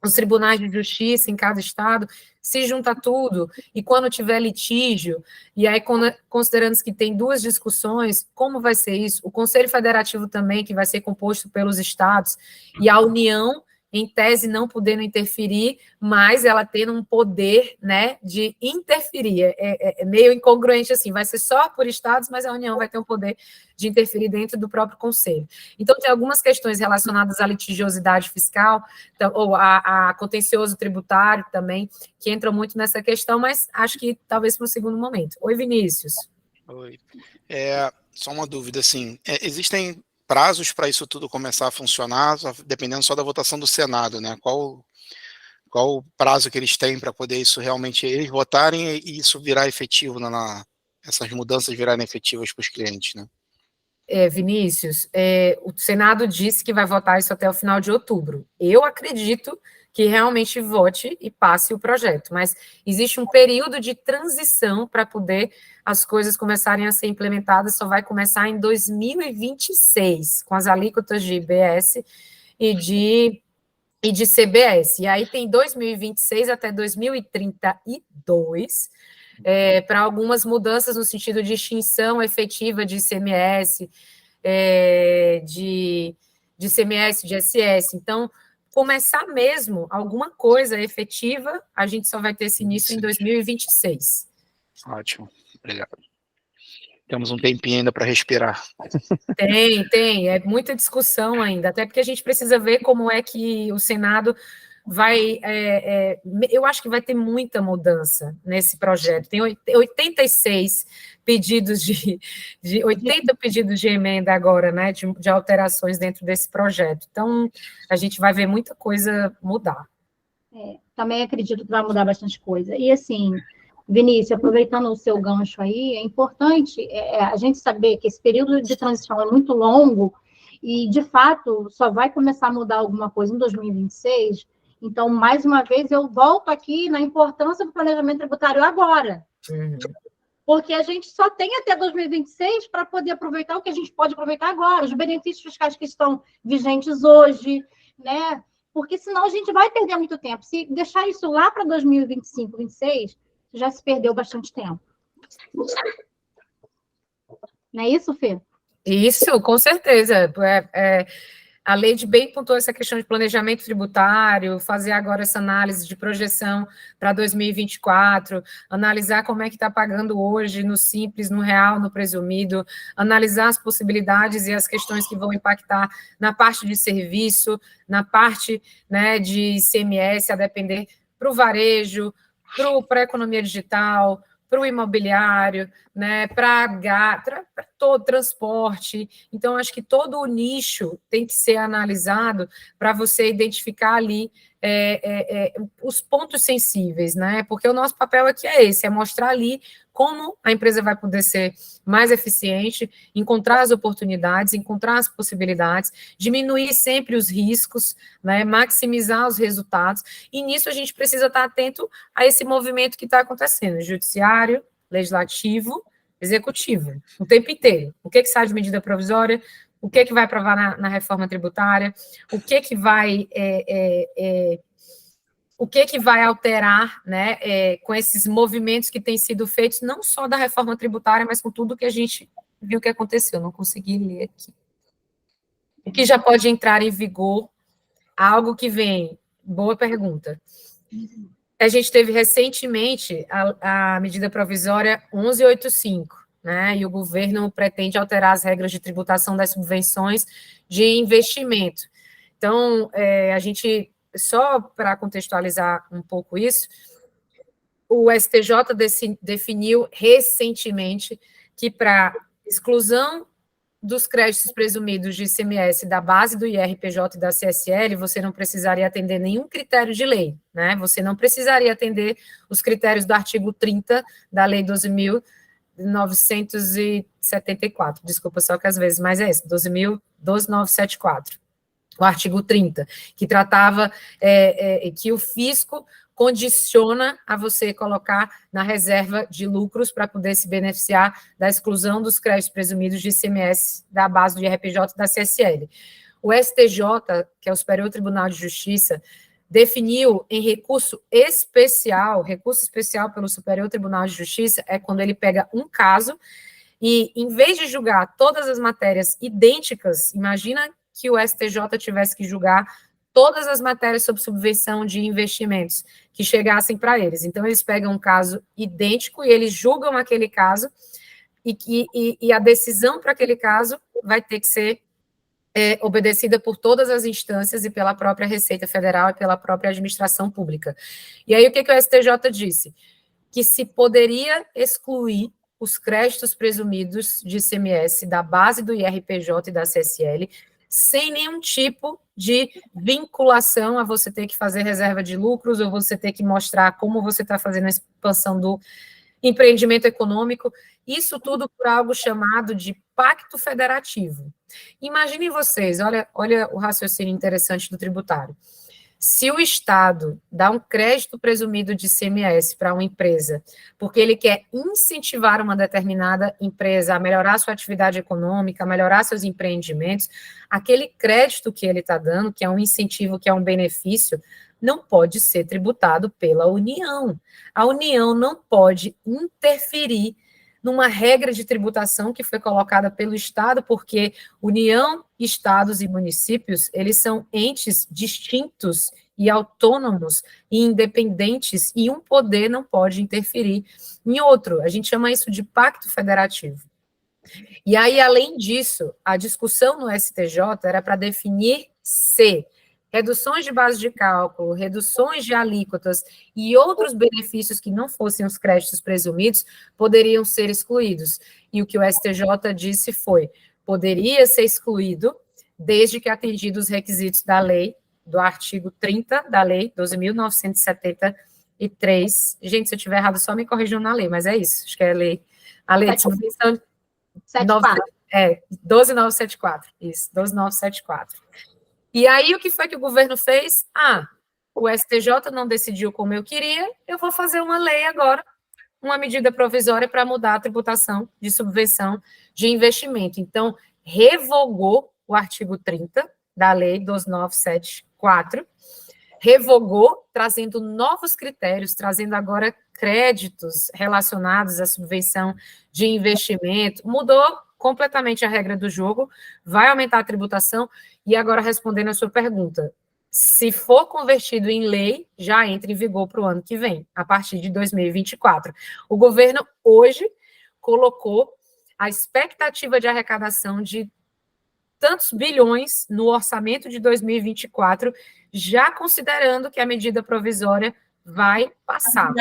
os tribunais de justiça em cada estado, se junta tudo, e quando tiver litígio, e aí considerando que tem duas discussões, como vai ser isso? O Conselho Federativo também, que vai ser composto pelos estados, e a União, em tese, não podendo interferir, mas ela tendo um poder, né, de interferir. É meio incongruente assim, vai ser só por estados, mas a União vai ter um poder de interferir dentro do próprio Conselho. Então, tem algumas questões relacionadas à litigiosidade fiscal, ou a contencioso tributário também, que entram muito nessa questão, mas acho que talvez para um segundo momento. Oi, Vinícius.
Oi. Só uma dúvida, assim, existem prazos para isso tudo começar a funcionar, dependendo só da votação do Senado, né? Qual o prazo que eles têm para poder isso realmente, eles votarem e isso virar efetivo, essas mudanças virarem efetivas para os clientes, né?
Vinícius, o Senado disse que vai votar isso até o final de outubro. Eu acredito que realmente vote e passe o projeto, mas existe um período de transição para poder as coisas começarem a ser implementadas, só vai começar em 2026, com as alíquotas de IBS e de CBS. E aí tem 2026 até 2032, para algumas mudanças no sentido de extinção efetiva de ICMS, de ICMS, de SS. Então, começar mesmo alguma coisa efetiva, a gente só vai ter esse início em 2026.
Ótimo, obrigado. Temos um tempinho ainda para respirar.
Tem, é muita discussão ainda, até porque a gente precisa ver como é que o Senado vai, eu acho que vai ter muita mudança nesse projeto. Tem 86 pedidos 80 pedidos de emenda agora, né, de alterações dentro desse projeto. Então, a gente vai ver muita coisa mudar.
Também acredito que vai mudar bastante coisa. E, assim, Vinícius, aproveitando o seu gancho aí, é importante a gente saber que esse período de transição é muito longo e, de fato, só vai começar a mudar alguma coisa em 2026. Então, mais uma vez, eu volto aqui na importância do planejamento tributário agora.
Uhum.
Porque a gente só tem até 2026 para poder aproveitar o que a gente pode aproveitar agora, os benefícios fiscais que estão vigentes hoje, né? Porque senão a gente vai perder muito tempo. Se deixar isso lá para 2025, 2026, já se perdeu bastante tempo. Não é isso, Fê?
Isso, com certeza. A lei de bem pontuou essa questão de planejamento tributário, fazer agora essa análise de projeção para 2024, analisar como é que está pagando hoje no simples, no real, no presumido, analisar as possibilidades e as questões que vão impactar na parte de serviço, na parte, né, de ICMS, a depender para o varejo, para a economia digital, para o imobiliário, né, para todo transporte. Então, acho que todo o nicho tem que ser analisado para você identificar ali os pontos sensíveis, né? Porque o nosso papel aqui é esse, é mostrar ali como a empresa vai poder ser mais eficiente, encontrar as oportunidades, encontrar as possibilidades, diminuir sempre os riscos, né, maximizar os resultados, e nisso a gente precisa estar atento a esse movimento que está acontecendo, judiciário, legislativo, executivo, o tempo inteiro. O que sai de medida provisória? o que vai aprovar na reforma tributária, o que vai alterar, né, com esses movimentos que têm sido feitos, não só da reforma tributária, mas com tudo que a gente viu que aconteceu. Não consegui ler aqui. O que já pode entrar em vigor, algo que vem, boa pergunta. A gente teve recentemente a medida provisória 1185, né, e o governo pretende alterar as regras de tributação das subvenções de investimento. Então, a gente, só para contextualizar um pouco isso, o STJ definiu recentemente que para exclusão dos créditos presumidos de ICMS da base do IRPJ e da CSL, você não precisaria atender nenhum critério de lei, né? Você não precisaria atender os critérios do artigo 30 da Lei 12.974, desculpa só que às vezes, mas é isso, 12.974, o artigo 30, que tratava que o fisco condiciona a você colocar na reserva de lucros para poder se beneficiar da exclusão dos créditos presumidos de ICMS da base do IRPJ e da CSL. O STJ, que é o Superior Tribunal de Justiça, definiu em recurso especial pelo Superior Tribunal de Justiça, é quando ele pega um caso e, em vez de julgar todas as matérias idênticas, imagina que o STJ tivesse que julgar todas as matérias sobre subvenção de investimentos que chegassem para eles. Então, eles pegam um caso idêntico e eles julgam aquele caso e a decisão para aquele caso vai ter que ser obedecida por todas as instâncias e pela própria Receita Federal e pela própria administração pública. E aí, o que o STJ disse? Que se poderia excluir os créditos presumidos de ICMS da base do IRPJ e da CSL sem nenhum tipo de vinculação a você ter que fazer reserva de lucros ou você ter que mostrar como você está fazendo a expansão do empreendimento econômico, isso tudo por algo chamado de pacto federativo. Imaginem vocês, olha o raciocínio interessante do tributário. Se o Estado dá um crédito presumido de ICMS para uma empresa, porque ele quer incentivar uma determinada empresa a melhorar sua atividade econômica, a melhorar seus empreendimentos, aquele crédito que ele está dando, que é um incentivo, que é um benefício, não pode ser tributado pela União. A União não pode interferir numa regra de tributação que foi colocada pelo Estado, porque União, Estados e municípios, eles são entes distintos e autônomos e independentes, e um poder não pode interferir em outro. A gente chama isso de pacto federativo. E aí, além disso, a discussão no STJ era para definir se reduções de base de cálculo, reduções de alíquotas e outros benefícios que não fossem os créditos presumidos poderiam ser excluídos. E o que o STJ disse foi, poderia ser excluído desde que atendido os requisitos da lei, do artigo 30 da lei 12.973. Gente, se eu estiver errado, só me corrijam na lei, mas é isso, acho que é a lei de subvenção... 12.974, isso, 12.974. E aí, o que foi que o governo fez? O STJ não decidiu como eu queria, eu vou fazer uma lei agora, uma medida provisória para mudar a tributação de subvenção de investimento. Então, revogou o artigo 30 da lei 12.974, revogou, trazendo novos critérios, trazendo agora créditos relacionados à subvenção de investimento, mudou completamente a regra do jogo, vai aumentar a tributação, e agora respondendo a sua pergunta, se for convertido em lei, já entra em vigor para o ano que vem, a partir de 2024. O governo hoje colocou a expectativa de arrecadação de tantos bilhões no orçamento de 2024, já considerando que a medida provisória vai passar.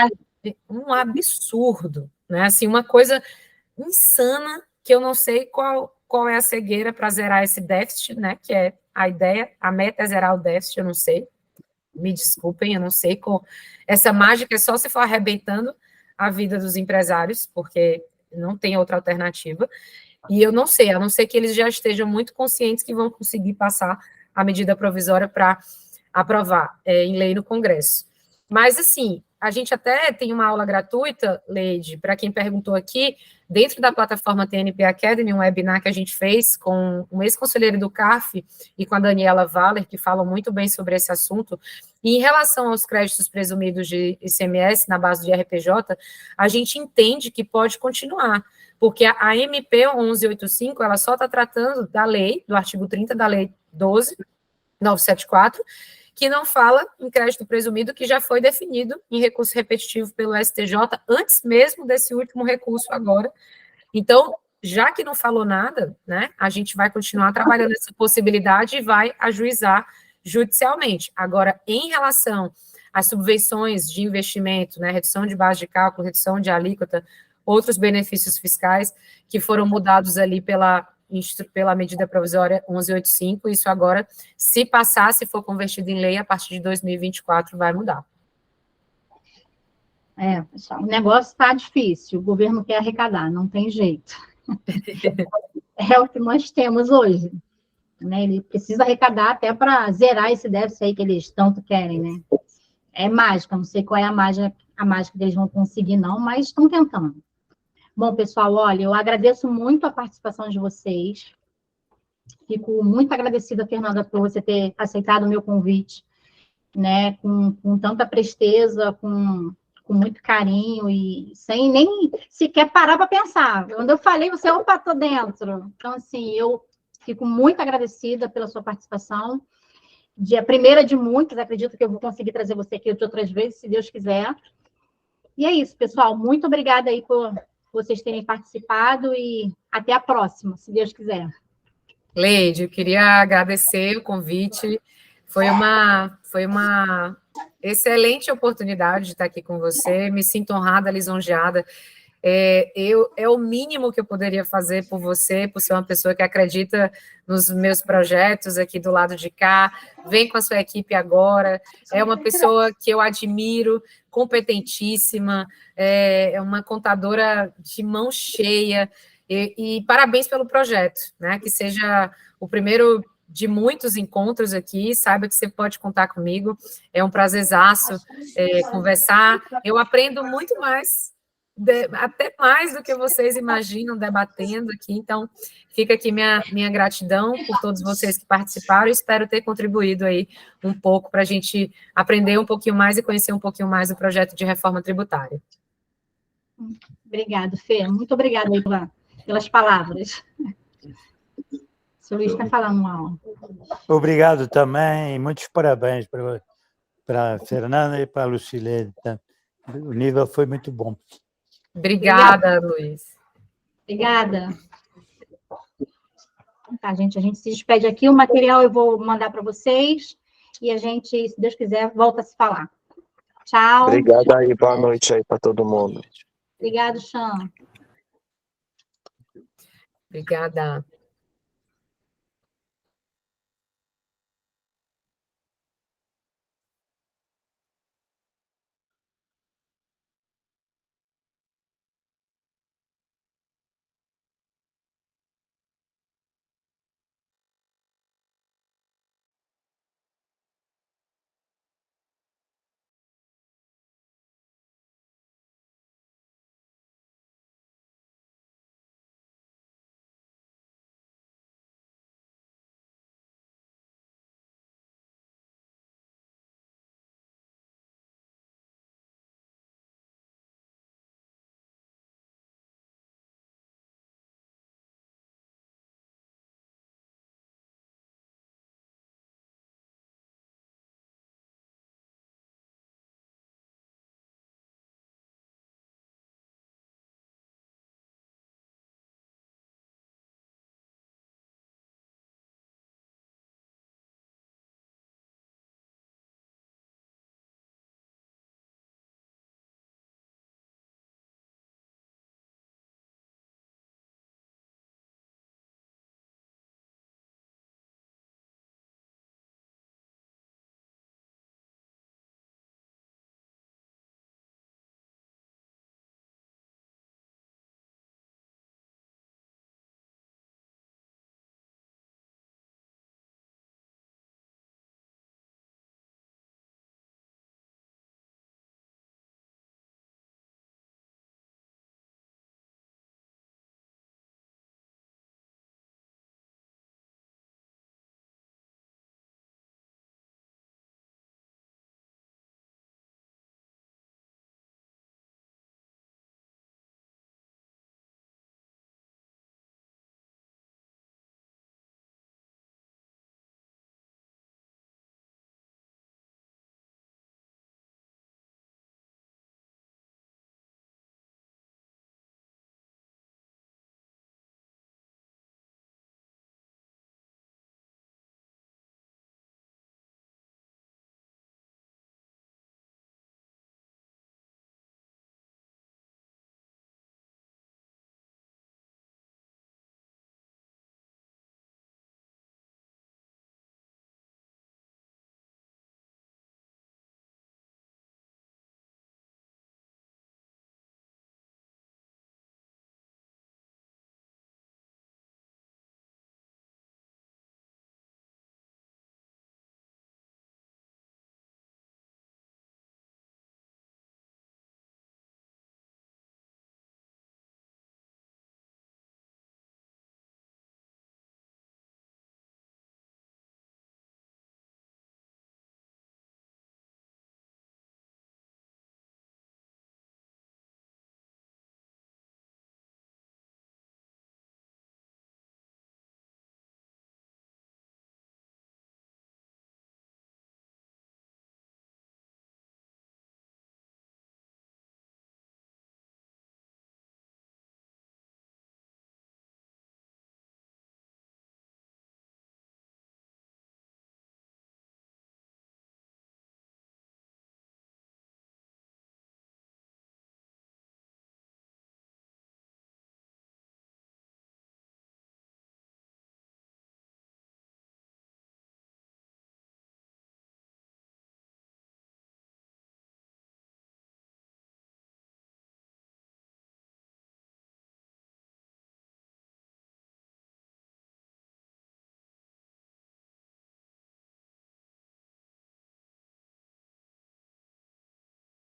Um absurdo, né? Assim, uma coisa insana, que eu não sei qual é a cegueira para zerar esse déficit, né? Que é a ideia, a meta é zerar o déficit, eu não sei. Me desculpem, eu não sei. Essa mágica é só se for arrebentando a vida dos empresários, porque não tem outra alternativa. E eu não sei, a não ser que eles já estejam muito conscientes que vão conseguir passar a medida provisória para aprovar em lei no Congresso. Mas, assim, a gente até tem uma aula gratuita, Leide, para quem perguntou aqui, dentro da plataforma TNP Academy, um webinar que a gente fez com um ex-conselheiro do CARF e com a Daniela Valer, que falam muito bem sobre esse assunto. E em relação aos créditos presumidos de ICMS na base de RPJ, a gente entende que pode continuar, porque a MP 1185, ela só está tratando da lei, do artigo 30 da lei 12.974, que não fala em crédito presumido, que já foi definido em recurso repetitivo pelo STJ, antes mesmo desse último recurso agora. Então, já que não falou nada, né, a gente vai continuar trabalhando essa possibilidade e vai ajuizar judicialmente. Agora, em relação às subvenções de investimento, né, redução de base de cálculo, redução de alíquota, outros benefícios fiscais que foram mudados ali pela medida provisória 1185, isso agora, se passar, se for convertido em lei, a partir de 2024 vai mudar.
Pessoal, o negócio está difícil, o governo quer arrecadar, não tem jeito. É o que nós temos hoje, né? Ele precisa arrecadar até para zerar esse déficit aí que eles tanto querem, né? É mágica, não sei qual é a mágica que eles vão conseguir não, mas estão tentando. Bom, pessoal, olha, eu agradeço muito a participação de vocês. Fico muito agradecida, Fernanda, por você ter aceitado o meu convite, né, com tanta presteza, com muito carinho e sem nem sequer parar para pensar. Quando eu falei, você, opa, tô dentro. Então, assim, eu fico muito agradecida pela sua participação. A primeira de muitas, acredito que eu vou conseguir trazer você aqui de outras vezes, se Deus quiser. E é isso, pessoal. Muito obrigada aí por vocês terem participado e até a próxima, se Deus quiser.
Leide, eu queria agradecer o convite. Foi uma excelente oportunidade de estar aqui com você. Me sinto honrada, lisonjeada. É o mínimo que eu poderia fazer por você, por ser uma pessoa que acredita nos meus projetos aqui do lado de cá, vem com a sua equipe agora, é uma pessoa que eu admiro, competentíssima, é uma contadora de mão cheia, e parabéns pelo projeto, né? Que seja o primeiro de muitos encontros aqui, saiba que você pode contar comigo, é um prazerzaço conversar, eu aprendo muito mais, até mais do que vocês imaginam debatendo aqui, então fica aqui minha gratidão por todos vocês que participaram, e espero ter contribuído aí um pouco para a gente aprender um pouquinho mais e conhecer um pouquinho mais o projeto de reforma tributária.
Obrigado, Fê, muito obrigada aí pelas palavras. O senhor Luiz está falando mal.
Obrigado também, e muitos parabéns para a Fernanda e para a Lucilene. O nível foi muito bom.
Obrigada, Luiz.
Obrigada. Tá, gente, a gente se despede aqui. O material eu vou mandar para vocês e a gente, se Deus quiser, volta a se falar. Tchau.
Obrigado aí, boa noite aí para todo mundo.
Obrigado, Chan.
Obrigada.